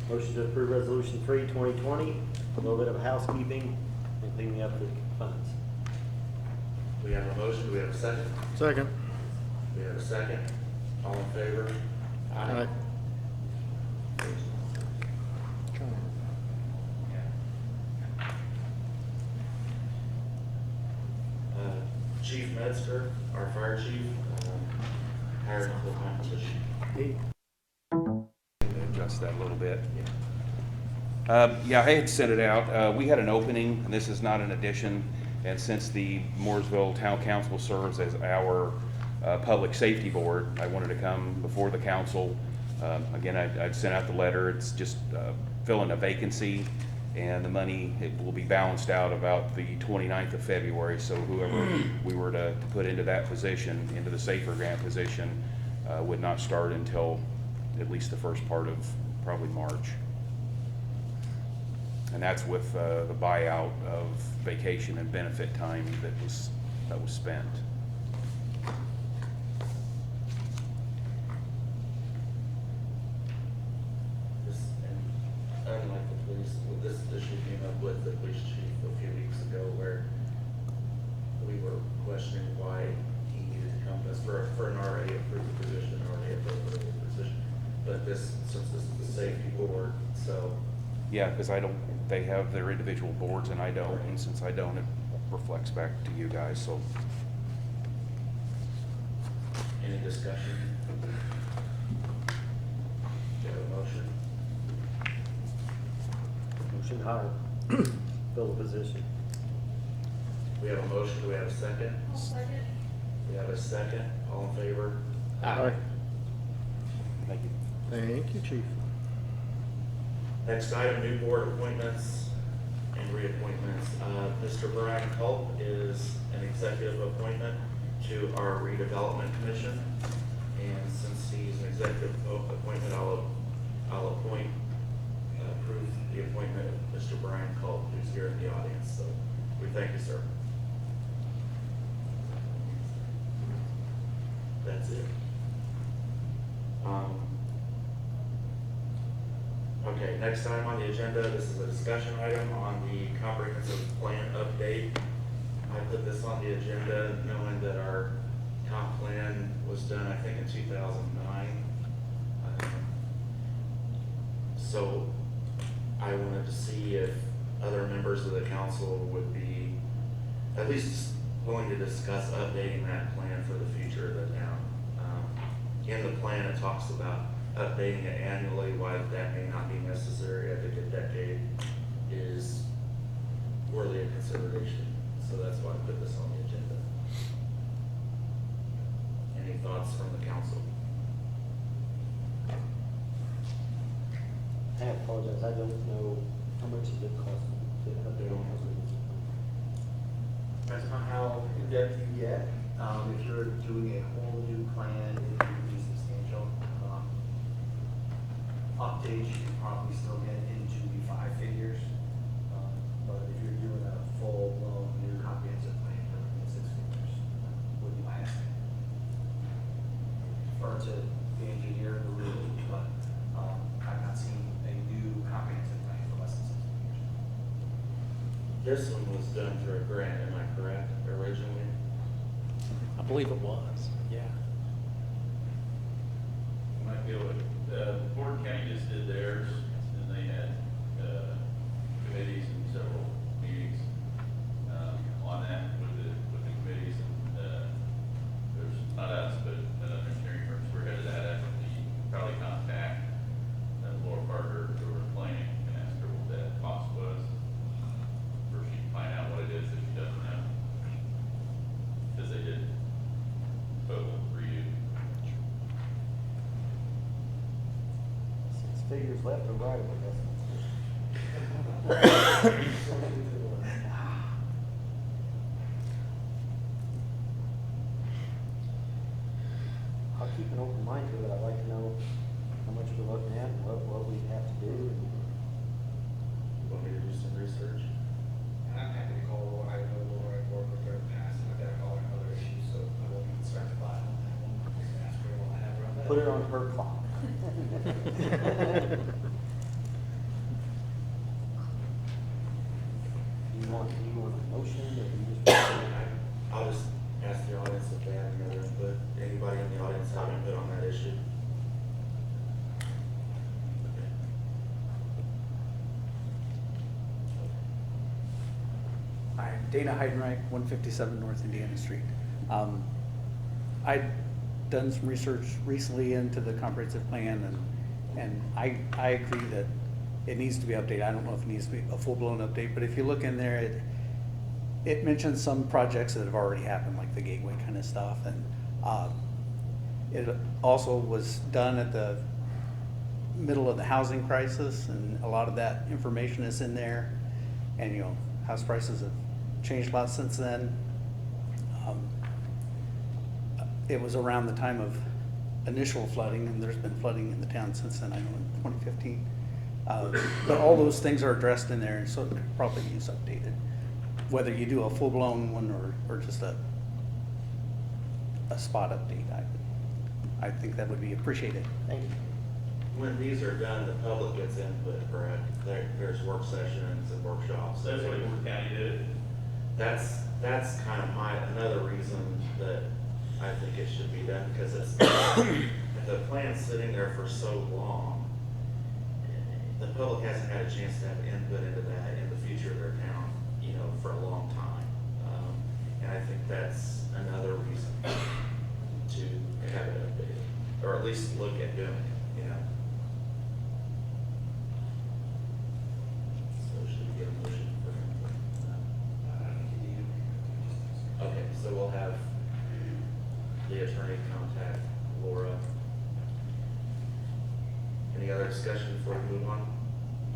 Motion to approve resolution 3, 2020, a little bit of housekeeping and cleaning up the funds. We have a motion, do we have a second? Second. We have a second. All in favor? Aye. Chief Metzger, our fire chief, hired a full-time position. Adjust that a little bit. Yeah, I had sent it out. We had an opening, and this is not an addition, and since the Mooresville Town Council serves as our public safety board, I wanted to come before the council. Again, I'd sent out the letter. It's just filling a vacancy, and the money, it will be balanced out about the 29th of February, so whoever we were to put into that position, into the safer grant position, would not start until at least the first part of probably March. And that's with the buyout of vacation and benefit time that was spent. This, and unlike the police, well, this issue came up with the police chief a few weeks ago where we were questioning why he needed to come to us for an already approved position, already appropriate position. But this, since this is the safety board, so. Yeah, because they have their individual boards and I don't, and since I don't, it reflects back to you guys, so. Any discussion? Do you have a motion? Motion higher, fill the position. We have a motion, do we have a second? I'll second. We have a second, all in favor? Aye. Thank you. Thank you, Chief. Next item, new board appointments and reappointments. Mr. Brian Culp is an executive appointment to our redevelopment commission. And since he's an executive appointment, I'll approve the appointment of Mr. Brian Culp, who's here in the audience. So we thank you, sir. That's it. Okay, next item on the agenda, this is a discussion item on the comprehensive plan update. I put this on the agenda knowing that our comp plan was done, I think, in 2009. So I wanted to see if other members of the council would be at least willing to discuss updating that plan for the future of the town. In the plan, it talks about updating it annually, why that may not be necessary. I think a decade is worthy of consideration, so that's why I put this on the agenda. Any thoughts from the council? I apologize, I don't know how much it would cost to update on house. Depends on how in-depth you get. If you're doing a whole new plan, it would be substantial. Updates, you can probably still get into the 5 figures. But if you're doing a full-blown new comprehensive plan, you're looking at 6 figures, would be my estimate. Or to the engineer, the rule, but, I've not seen a new comprehensive plan for less than 6 figures. This one was done through a grant, am I correct, originally? I believe it was, yeah. Might be able to, Ford County just did theirs, and they had, committees and several meetings, on that with the committees, and, there's not us, but another engineering firm spearheaded that effort. You probably contact, Laura Parker, who was planning, and ask her what that cost was, or she can find out what it is if she doesn't know. Because they did total for you. 6 figures left or right, I guess. I'll keep an open mind to it. I'd like to know how much we're looking at and what we have to do. Want me to do some research? I'm happy to call Laura. I know Laura, I've worked with her in the past, and I've got to call her on other issues, so I won't be concerned about it on that one. I'm just gonna ask her what I have around that. Put it on her clock. Do you want a motion or do you just? I'll just ask the audience if they have any other input. Anybody in the audience have input on that issue? Okay. Hi, Dana Heidenreich, 157 North Indiana Street. I'd done some research recently into the comprehensive plan, and I agree that it needs to be updated. I don't know if it needs to be a full-blown update, but if you look in there, it mentions some projects that have already happened, like the gateway kind of stuff, and it also was done at the middle of the housing crisis, and a lot of that information is in there, and you know, house prices have changed a lot since then. It was around the time of initial flooding, and there's been flooding in the town since then, I know in 2015. But all those things are addressed in there, and so it could probably use updated. Whether you do a full-blown one or just a spot update, I think that would be appreciated. Thank you. When these are done, the public gets input, correct? There's work sessions and workshops. So that's what Ford County did. That's kind of another reason that I think it should be done, because it's, if the plan's sitting there for so long, the public hasn't had a chance to have input into that in the future of their town, you know, for a long time. And I think that's another reason to have it updated, or at least look at doing it, you know? So should we get a motion for input? Okay, so we'll have the attorney contact Laura. Any other discussion before we move on?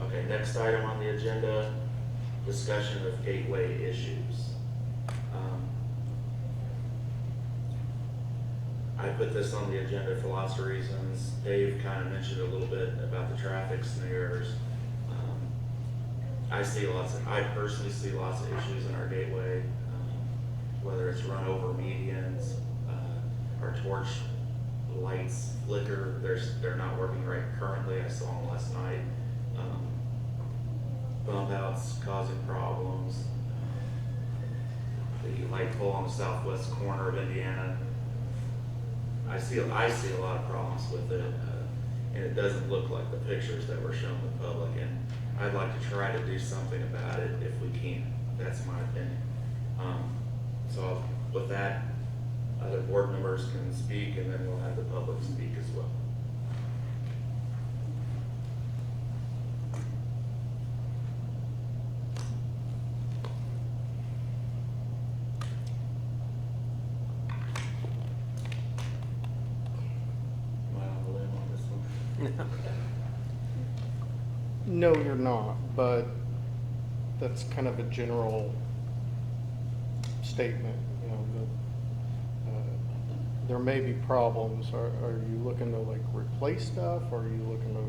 Okay, next item on the agenda, discussion of gateway issues. I put this on the agenda for lots of reasons. Dave kind of mentioned a little bit about the traffic snares. I personally see lots of issues in our gateway, whether it's run over medians, our torch lights flicker, they're not working right currently. I saw them last night. Bump outs causing problems. The light pole on the southwest corner of Indiana. I see a lot of problems with it, and it doesn't look like the pictures that were shown the public. And I'd like to try to do something about it if we can. That's my opinion. So with that, other board members can speak, and then we'll have the public speak as well. No, you're not, but that's kind of a general statement, you know, that, there may be problems. Are you looking to like replace stuff? Are you looking to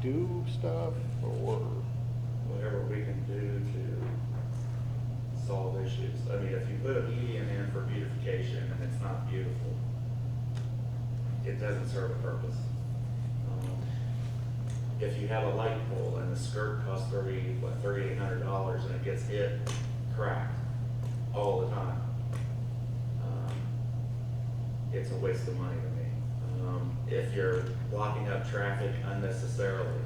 redo stuff, or? Whatever we can do to solve issues. I mean, if you put a median in for beautification and it's not beautiful, it doesn't serve a purpose. If you have a light pole and the skirt costs $3,800 and it gets hit, cracked all the time, it's a waste of money to me. If you're blocking up traffic unnecessarily,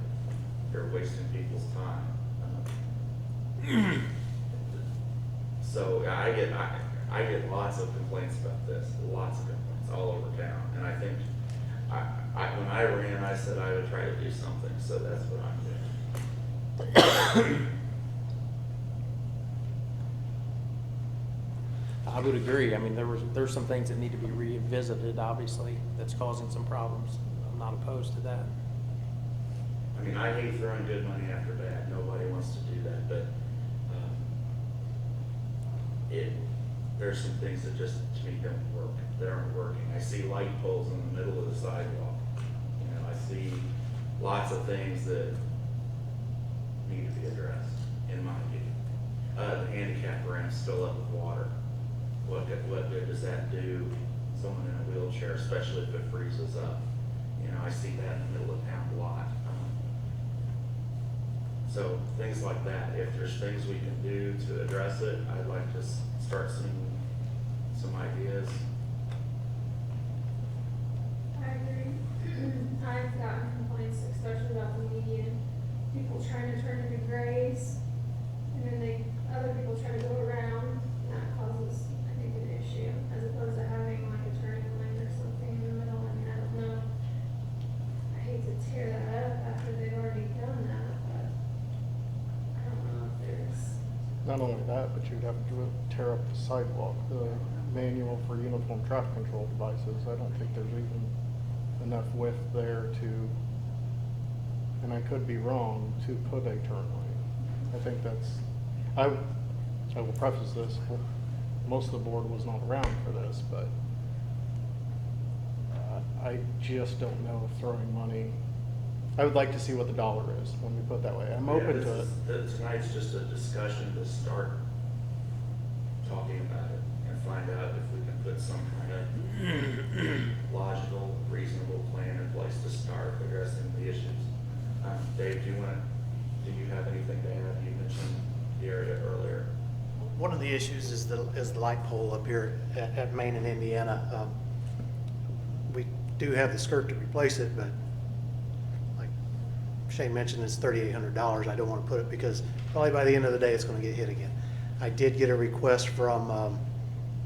you're wasting people's time. So I get lots of complaints about this, lots of complaints all over town, and I think when I ran, I said I would try to do something, so that's what I'm doing. I would agree. I mean, there's some things that need to be revisited, obviously, that's causing some problems. I'm not opposed to that. I mean, I hate throwing good money after bad. Nobody wants to do that, but there's some things that just, to me, don't work. That aren't working. I see light poles in the middle of the sidewalk. You know, I see lots of things that need to be addressed, in my opinion. The handicap ramps fill up with water. What good does that do someone in a wheelchair, especially if it freezes up? You know, I see that in the middle of town a lot. So things like that, if there's things we can do to address it, I'd like to start seeing some ideas. I agree. I've gotten complaints, especially about the median, people trying to turn into grays, and then other people try to go around, and that causes, I think, an issue, as opposed to having like a turning lane or something in the middle. I mean, I don't know. I hate to tear that up after they've already done that, but I don't know if there's. Not only that, but you'd have to tear up the sidewalk, the manual for uniform traffic control devices. I don't think there's even enough width there to, and I could be wrong, to put a turn lane. I think that's, I will preface this, most of the board was not around for this, but I just don't know if throwing money, I would like to see what the dollar is, let me put it that way. I'm open to it. Tonight's just a discussion to start talking about it and find out if we can put some kind of logical, reasonable plan in place to start addressing the issues. Dave, do you have anything to add? You mentioned the area earlier. One of the issues is the light pole up here at Main and Indiana. We do have the skirt to replace it, but like Shane mentioned, it's $3,800. I don't want to put it because probably by the end of the day, it's going to get hit again. I did get a request from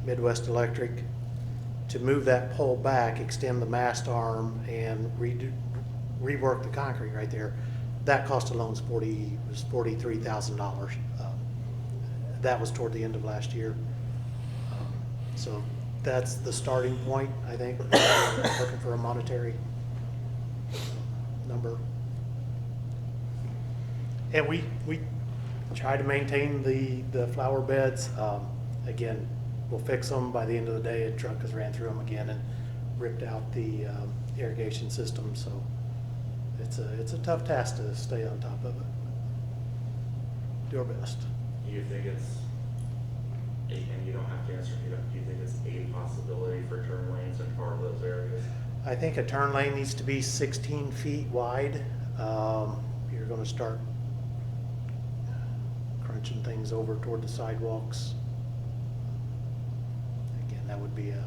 Midwest Electric to move that pole back, extend the mast arm, and rework the concrete right there. That cost alone was $43,000. That was toward the end of last year. So that's the starting point, I think. Looking for a monetary number. And we try to maintain the flower beds. Again, we'll fix them. By the end of the day, a truck has ran through them again and ripped out the irrigation system. So it's a tough task to stay on top of it. Do our best. Do you think it's, and you don't have to answer, do you think it's a possibility for turn lanes in part of those areas? I think a turn lane needs to be 16 feet wide. You're going to start crunching things over toward the sidewalks. Again, that would be a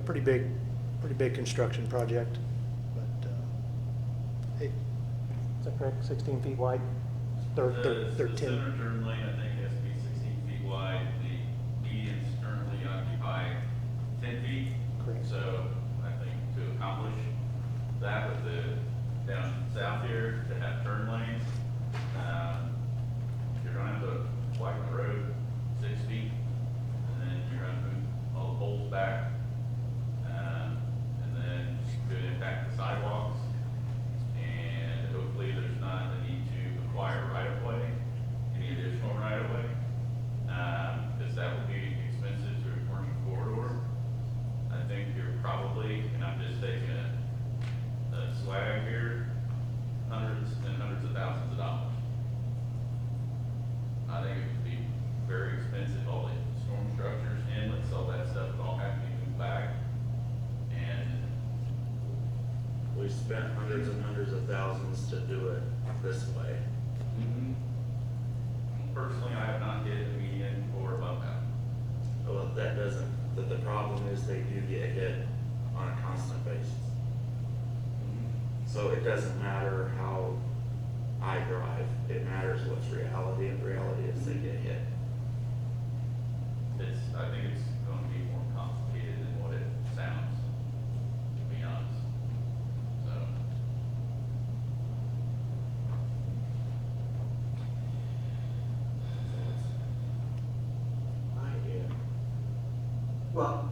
pretty big construction project. But hey, is that correct? 16 feet wide. They're The 10. center turn lane, I think, has to be 16 feet wide. The medians currently occupy 10 feet. Correct. So I think to accomplish that with the down south here, to have turn lanes, you're gonna have to widen the road 6 feet, and then you're gonna move all the poles back, and then it could impact we spent hundreds and hundreds of thousands to do it this way. Personally, I have not hit a median or a bump out. Well, that doesn't, the problem is they do get hit on a constant basis. So it doesn't matter how I drive, it matters what's reality, and reality is they get hit. I think it's going to be more complicated than what it sounds, to be honest. So. Well,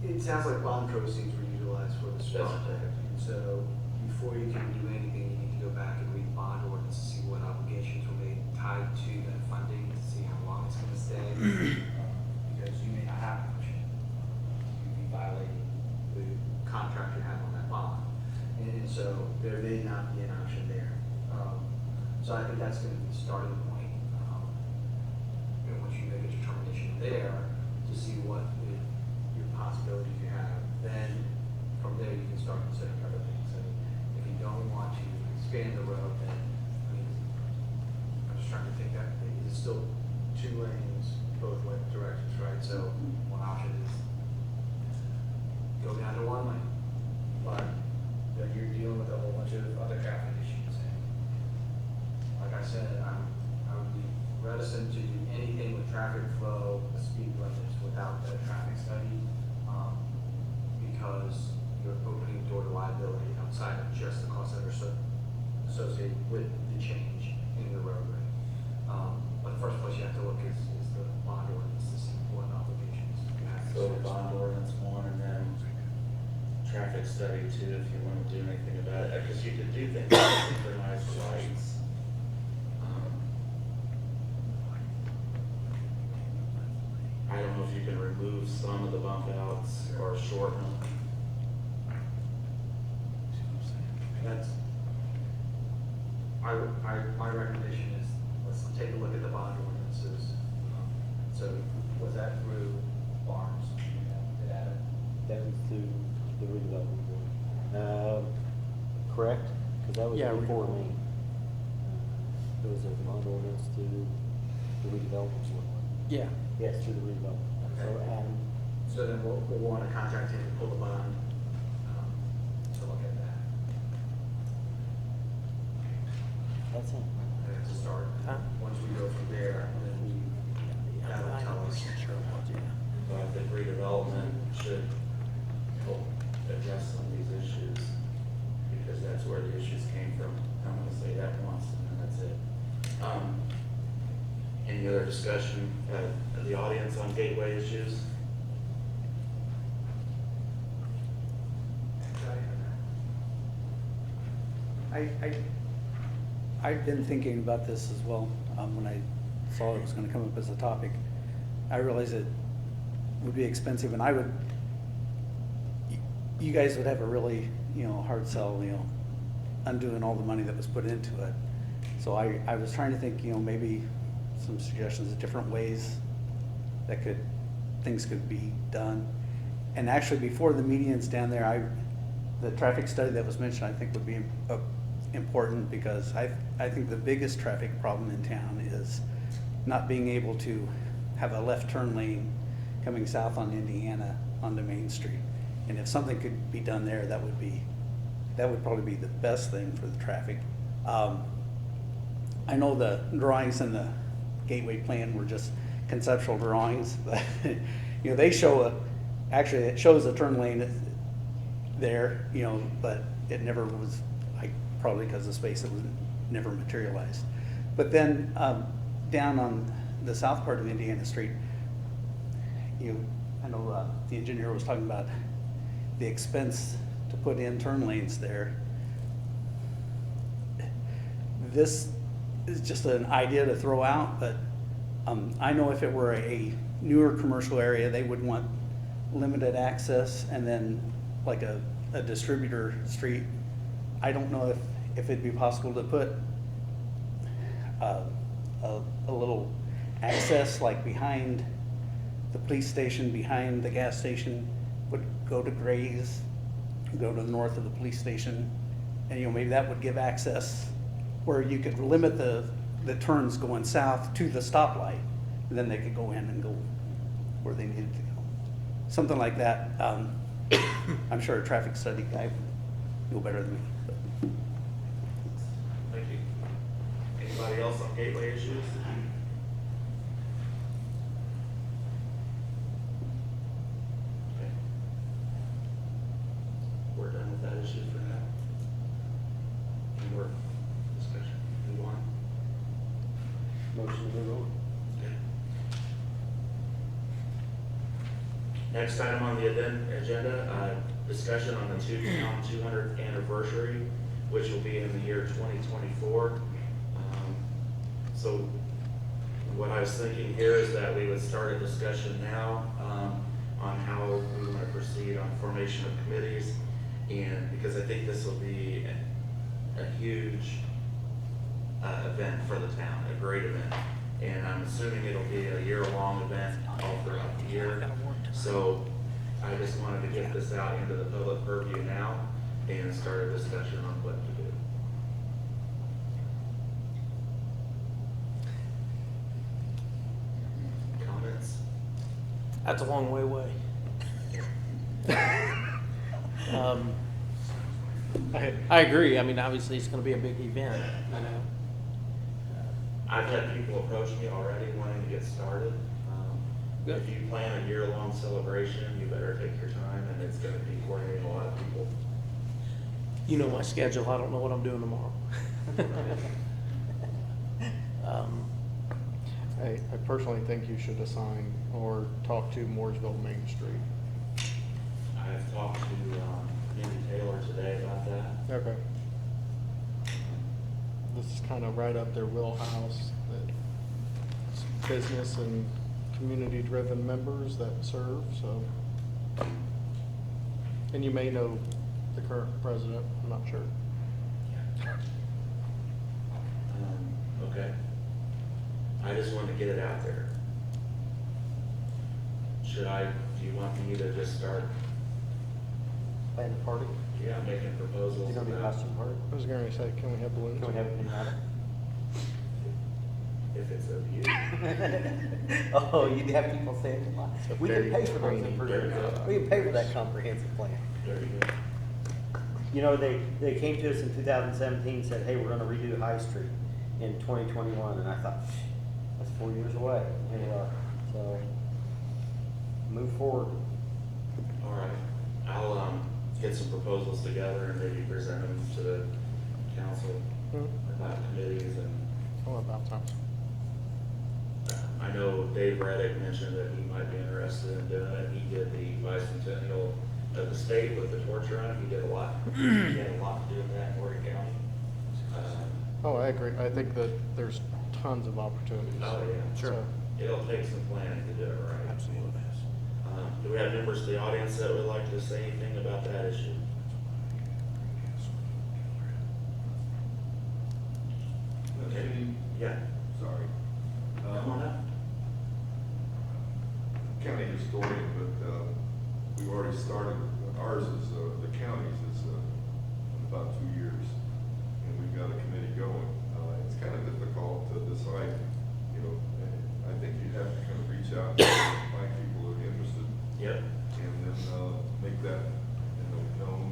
it sounds like bond proceeds were utilized for this That's project. And so before you can do anything, you need to go back and read the bond ordinance to see what obligations were made tied to that funding, to see how long it's gonna stay. Because you may not have an option. You'd be violating the contract you have on that bond. And so there may not be an option there. So I think that's gonna be the starting point. And once you make a determination there, to see what your possibilities you have, then from there you can start considering other things. And if you don't want to expand the road, then, I mean, I'm just trying to think that, it's still 2 lanes both way directions, right? So one option is go down to 1 lane, but then you're dealing with a whole bunch of other traffic issues. And like I said, I would be reticent to do anything with traffic flow, speed limits without the traffic study, because you're opening the door to liability outside of just the costs that are associated with the change in the roadway. But the first place you have to look is the bond ordinance to see what obligations you have. So bond ordinance 1 and then traffic study 2 if you want to do anything about it, because you could do things like synchronize the lights. I don't know if you can remove some of the bump outs or shorten them. That's, my recommendation is, let's take a look at the bond ordinances. So was that through Barnes? Did Adam? That was through the redevelopment board. Correct? Because that was Yeah, before redevelopment. me. There was a bond ordinance to the redevelopment board. Yeah. Yes, through the redevelopment. So Adam, So then we'll want to contact him to pull the bond, to look at that. that's him. And to start, Huh? once we go from there, then that'll tell us. But I think redevelopment should help address some of these issues, because that's where the issues came from. I'm gonna say that once, and then that's it. Any other discussion of the audience on gateway issues? I've been thinking about this as well, when I saw it was gonna come up as a topic. I realized it would be expensive, and you guys would have a really, hard sell, undoing all the money that was put into it. So I was trying to think, maybe some suggestions of different ways that things could be done. And actually, before the medians down there, the traffic study that was mentioned, I think would be important, because I think the biggest traffic problem in town is not being able to have a left turn lane coming south on Indiana onto Main Street. And if something could be done there, that would probably be the best thing for the traffic. I know the drawings in the gateway plan were just conceptual drawings, but they show actually it shows a turn lane there, but it never was, probably because of space, it was never materialized. But then down on the south part of Indiana Street, I know the engineer was talking about the expense to put in turn lanes there. This is just an idea to throw out, but I know if it were a newer commercial area, they would want limited access and then like a distributor street. I don't know if it'd be possible to put a little access like behind the police station, behind the gas station, would go to Gray's, go to the north of the police station, and, you know, maybe that would give access where you could limit the turns going south to the stoplight, and then they could go in and go where they needed to go. Something like that. I'm sure a traffic study guy would know better than me. But. Thank you. Anybody else on gateway issues? Okay. We're done with that issue for now. Any more discussion? Move on. Motion to move on. Okay. Next item on the agenda, discussion on the town 200th anniversary, which will be in the year 2024. So what I was thinking here is that we would start a discussion now on how we want to proceed on formation of committees, and because I think this will be a huge event for the town, a great event. And I'm assuming it'll be a year-long event all throughout the year. So I just wanted to get this out into the public purview now and start a discussion on what to do. Comments? That's a long way away. I agree. I mean, obviously, it's gonna be a big event, you know. I've had people approach me already wanting to get started. Good. If you plan a year-long celebration, you better take your time, and it's gonna be coordinating a lot of people. You know my schedule. I don't know what I'm doing tomorrow. I personally think you should assign or talk to Mooresville Main Street. I've talked to Andy Taylor today about that. Okay. This is kind of right up their wheelhouse, that it's business and community-driven members that serve, so. And you may know the current president, I'm not sure. Okay. I just wanted to get it out there. Do you want me to just start, Plan the party? yeah, making proposals? Is it gonna be a about- costume party? I was gonna say, can we have balloons? Can we have it pinata? If it's of you. Oh, you'd have people saying, It's a we very can pay for those tiny- improvements. We can pay for that comprehensive plan. There you go. You know, they came to us in 2017, said, hey, we're gonna redo High Street in 2021, and I thought, that's 4 years away. Here we are. So, move forward. All right. I'll get some proposals together and maybe present them to the council about committees and Oh, about time. I know Dave Reddick mentioned that he might be interested in doing it. He did the bicentennial of the state with the torch run. He did a lot. He had a lot to do with that in Oregon County. Oh, I agree. I think that there's tons of opportunities. Oh, yeah. So, It'll take some planning to do it right. Absolutely. Do we have members of the audience that would like to say anything about that issue? Okay. Yeah. Sorry. Come on up. County historian, but we've already started, ours is, the county's is in about 2 years, and we've got a committee going. It's kind of difficult to decide, you know, I think you have to kind of reach out and find people who are interested, Yep. and then make that, you know, known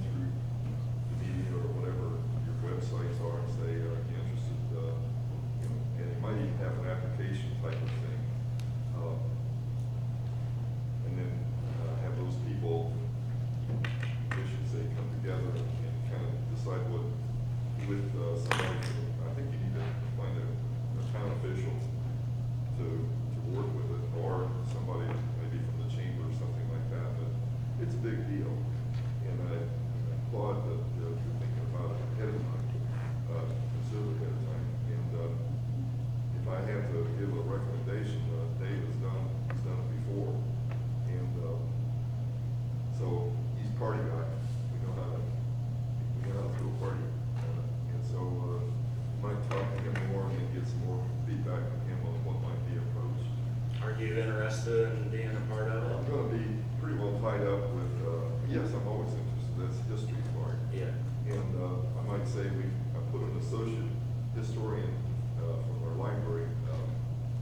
historian from our library,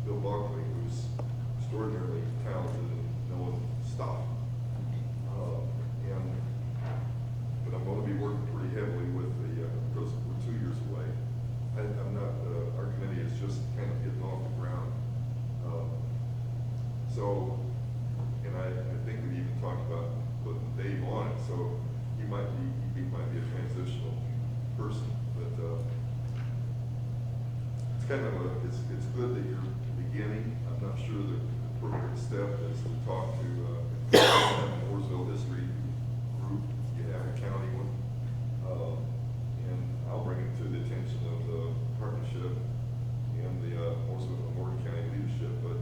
Bill Buckley, who's extraordinarily talented and no one stopped. But I'm going to be working pretty heavily with because we're 2 years away. I'm not, our committee is just kind of getting off the ground. And I think we even talked about putting Dave on it, so he might be a transitional person, but it's kind of it's good that you're beginning. I'm not sure that the appropriate step is to talk to the Mooresville history group. You have a county one, and I'll bring it to the attention of the partnership and the Mooresville and Morgan County leadership, but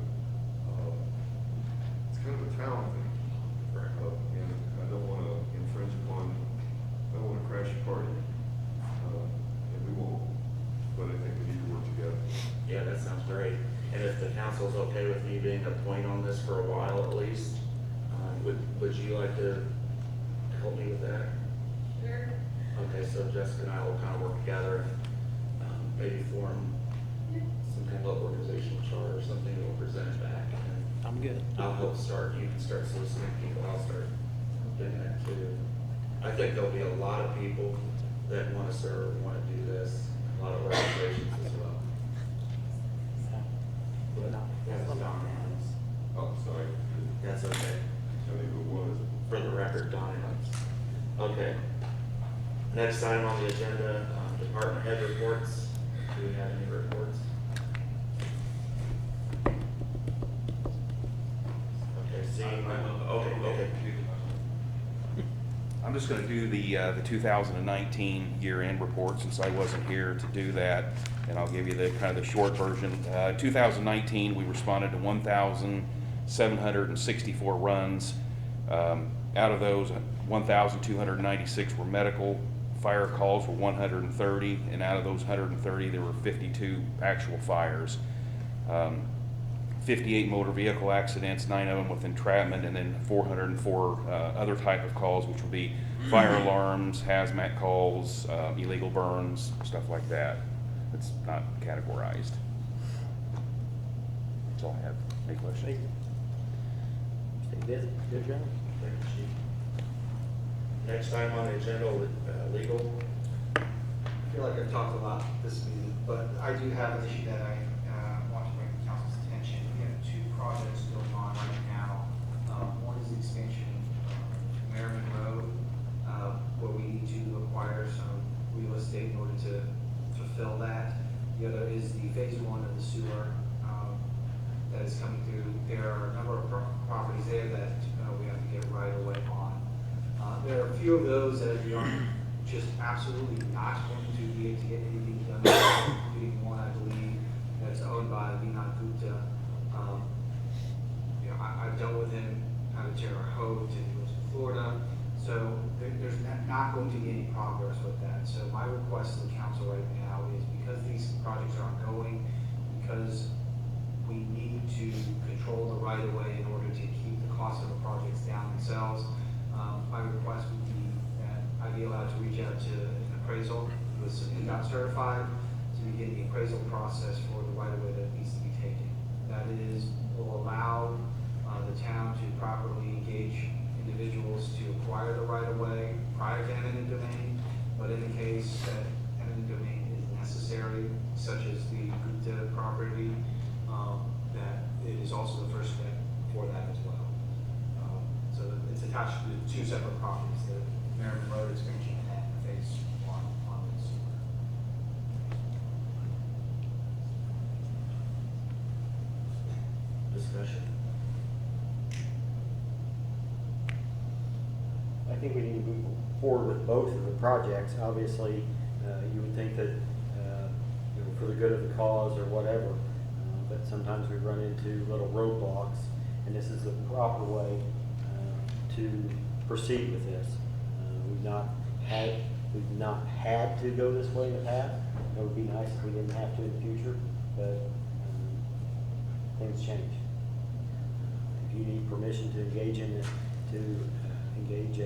it's kind of a town thing. And I don't want to infringe upon, I don't want to crash a party, and we won't, but I think we need to work together. Yeah, that sounds great. And if the council's okay with me being a point on this for a while at least, would you like to help me with that? Sure. Okay, so Jessica and I will kind of work together and maybe form some kind of organizational chart or something that will present it back. And I'm good. I'll help start. You can start soliciting people. I'll start doing that too. I think there'll be a lot of people that want to serve, want to do this. A lot of organizations as well. But that's Don. Oh, sorry. That's okay. Tell me who it was. For the record, Don Hunt. Okay. Next item on the agenda, department head reports. Do we have any reports? Okay, seeing none. Okay. I'm just gonna do the 2019 year-end report since I wasn't here to do that, and I'll give you the kind of the short version. 2019, we responded to 1,764 runs. Out of those, 1,296 were medical. Fire calls were 130, and out of those 130, there were 52 actual fires. 58 motor vehicle accidents, 9 of them with entrapment, and then 404 other type of calls, which would be fire alarms, hazmat calls, illegal burns, stuff like that. It's not categorized. That's all I have. Any questions? Stay busy, good job. Thank you, Chief. Next item on the agenda, legal. I feel like I've talked a lot this meeting, but I do have an issue that I want to bring to council's attention. We have 2 projects going on right now. One is the expansion of Merriman Road, where we need to acquire some real estate in order to fulfill that. The other is the phase 1 of the sewer that is coming through. There are a number of properties there that we have to get right away on. There are a few of those that we are just absolutely not going to be able to get anything done, including one, I believe, that's owned by Vinod Gupta. I've dealt with him out of Terre Haute, and he lives in Florida, so there's not going to be any progress with that. So my request to the council right now is, because these projects are ongoing, because we need to control the right-of-way in order to keep the cost of the projects down themselves. My request would be that I be allowed to reach out to an appraisal who is not certified to begin the appraisal process for the right-of-way that needs to be taken. That will allow the town to properly engage individuals to acquire the right-of-way prior to eminent domain, but in the case that eminent domain is necessary, such as the Gupta property, that it is also the first step for that as well. So it's attached to 2 separate properties, the Merriman Road expansion and phase 1 on the sewer. Discussion. I think we need to move forward with both of the projects. Obviously, you would think that, for the good of the cause or whatever, but sometimes we run into little roadblocks, and this is the proper way to proceed with this. We've not had to go this way in the past. It would be nice if we didn't have to in the future, but things change. If you need permission to engage a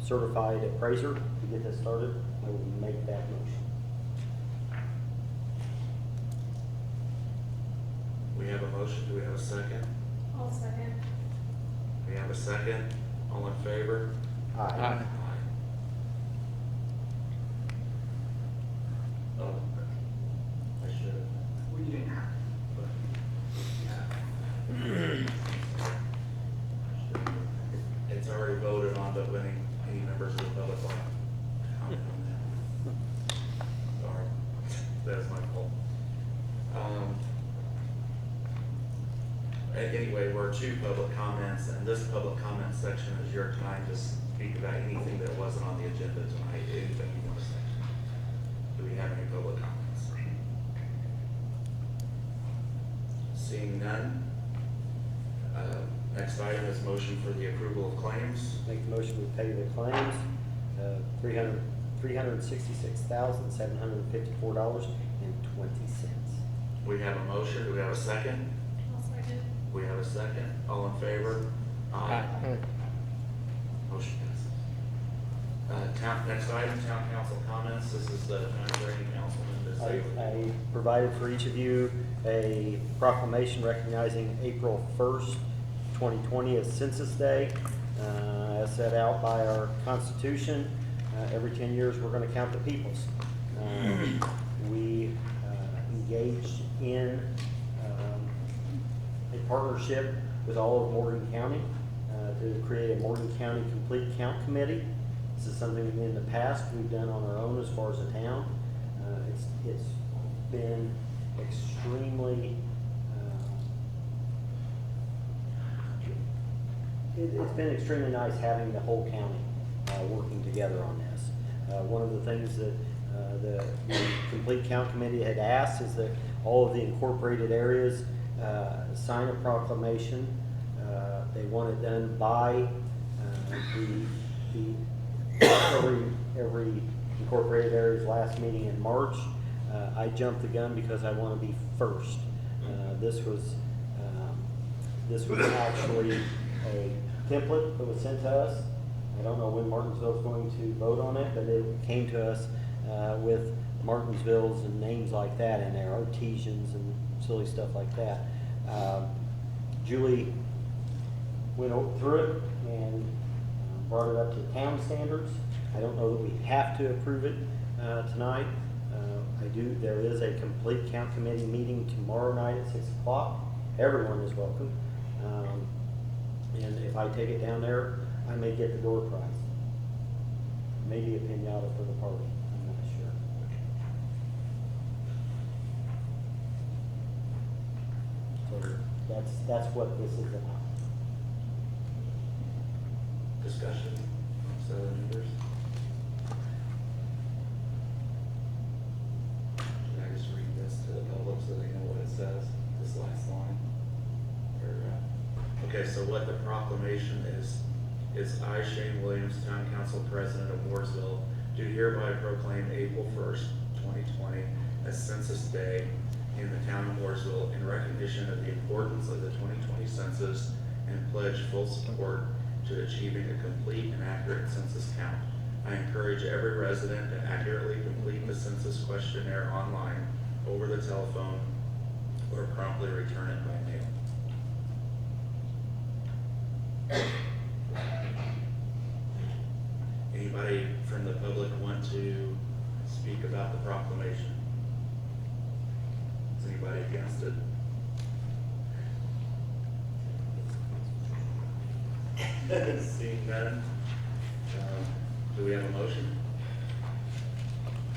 certified appraiser to get this started, I will make that motion. We have a motion, do we have a second? I'll second. We have a second, all in favor? Aye. Oh, I should have. Well, you didn't have It's already voted on, but any members of the public want to comment on that? Sorry, that's my fault. Anyway, we're to public comments, and this public comment section is your time to speak about anything that wasn't on the agenda tonight, anything you want to say. Do we have any public comments? Seeing none. Next item is motion for the approval of claims. Make the motion we pay the claims, $366,754.20. We have a motion, do we have a second? I'll second. We have a second, all in favor? Aye. Motion passes. Next item, town council comments, this is the non-voting councilman to say. I provided for each of you a proclamation recognizing April 1st, 2020 as Census Day. As set out by our Constitution, every 10 years we're going to count the peoples. We engaged in a partnership with all of Morgan County to create a Morgan County Complete Count Committee. This is something in the past we've done on our own as far as a town. It's been extremely it's been extremely nice having the whole county working together on this. One of the things that the Complete Count Committee had asked is that all of the incorporated areas sign a proclamation. They want it done by every incorporated area's last meeting in March. I jumped the gun because I want to be first. This was actually a template that was sent to us. I don't know when Martinsville's going to vote on it, but it came to us with Martinsville's and names like that in there, artesians and silly stuff like that. Julie went through it and brought it up to town standards. I don't know that we have to approve it tonight. There is a Complete Count Committee meeting tomorrow night at 6 o'clock. Everyone is welcome. And if I take it down there, I may get the door prize. Maybe a pinata for the party, I'm not sure. So that's what this is about. Discussion, so members. Should I just read this to the public so they know what it says, this last line? Okay, so what the proclamation is I, Shane Williams, Town Council President of Mooresville, do hereby proclaim April 1st, 2020 as Census Day in the town of Mooresville in recognition of the importance of the 2020 census and pledge full support to achieving a complete and accurate census count. I encourage every resident to accurately complete the census questionnaire online, over the telephone, or promptly return it by mail. Anybody from the public want to speak about the proclamation? Is anybody against it? Seeing none, do we have a motion?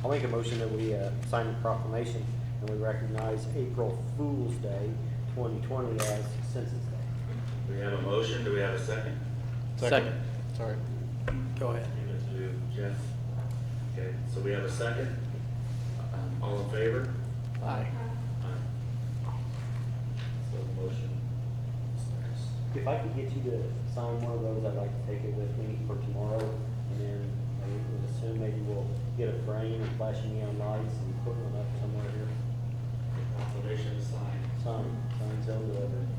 I'll make a motion that we sign the proclamation and we recognize April Fool's Day 2020 as Census Day. We have a motion, do we have a second? Second. Sorry. Go ahead. Give it to Jeff. Okay, so we have a second. All in favor? Aye. Aye. So the motion stands. If I could get you to sign one of those, I'd like to take it with me for tomorrow. And then I would assume maybe we'll get a frame and flashing neon lights and put one up somewhere here. The proclamation is signed. Sign zone delivered.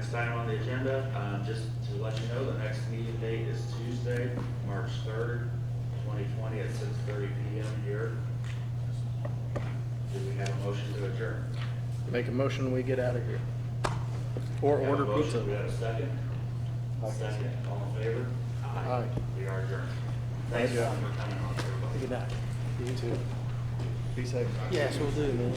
Next item on the agenda, just to let you know, the next meeting date is Tuesday, March 3rd, 2020 at 6:30 PM here. Do we have a motion to adjourn? Make a motion, we get out of here. Or We have a order motion. pizza. We have a second? Second, all in favor? Aye. We are adjourned. Thanks for coming on, everybody. Good night. You too. Be safe. Yes, we'll do, man.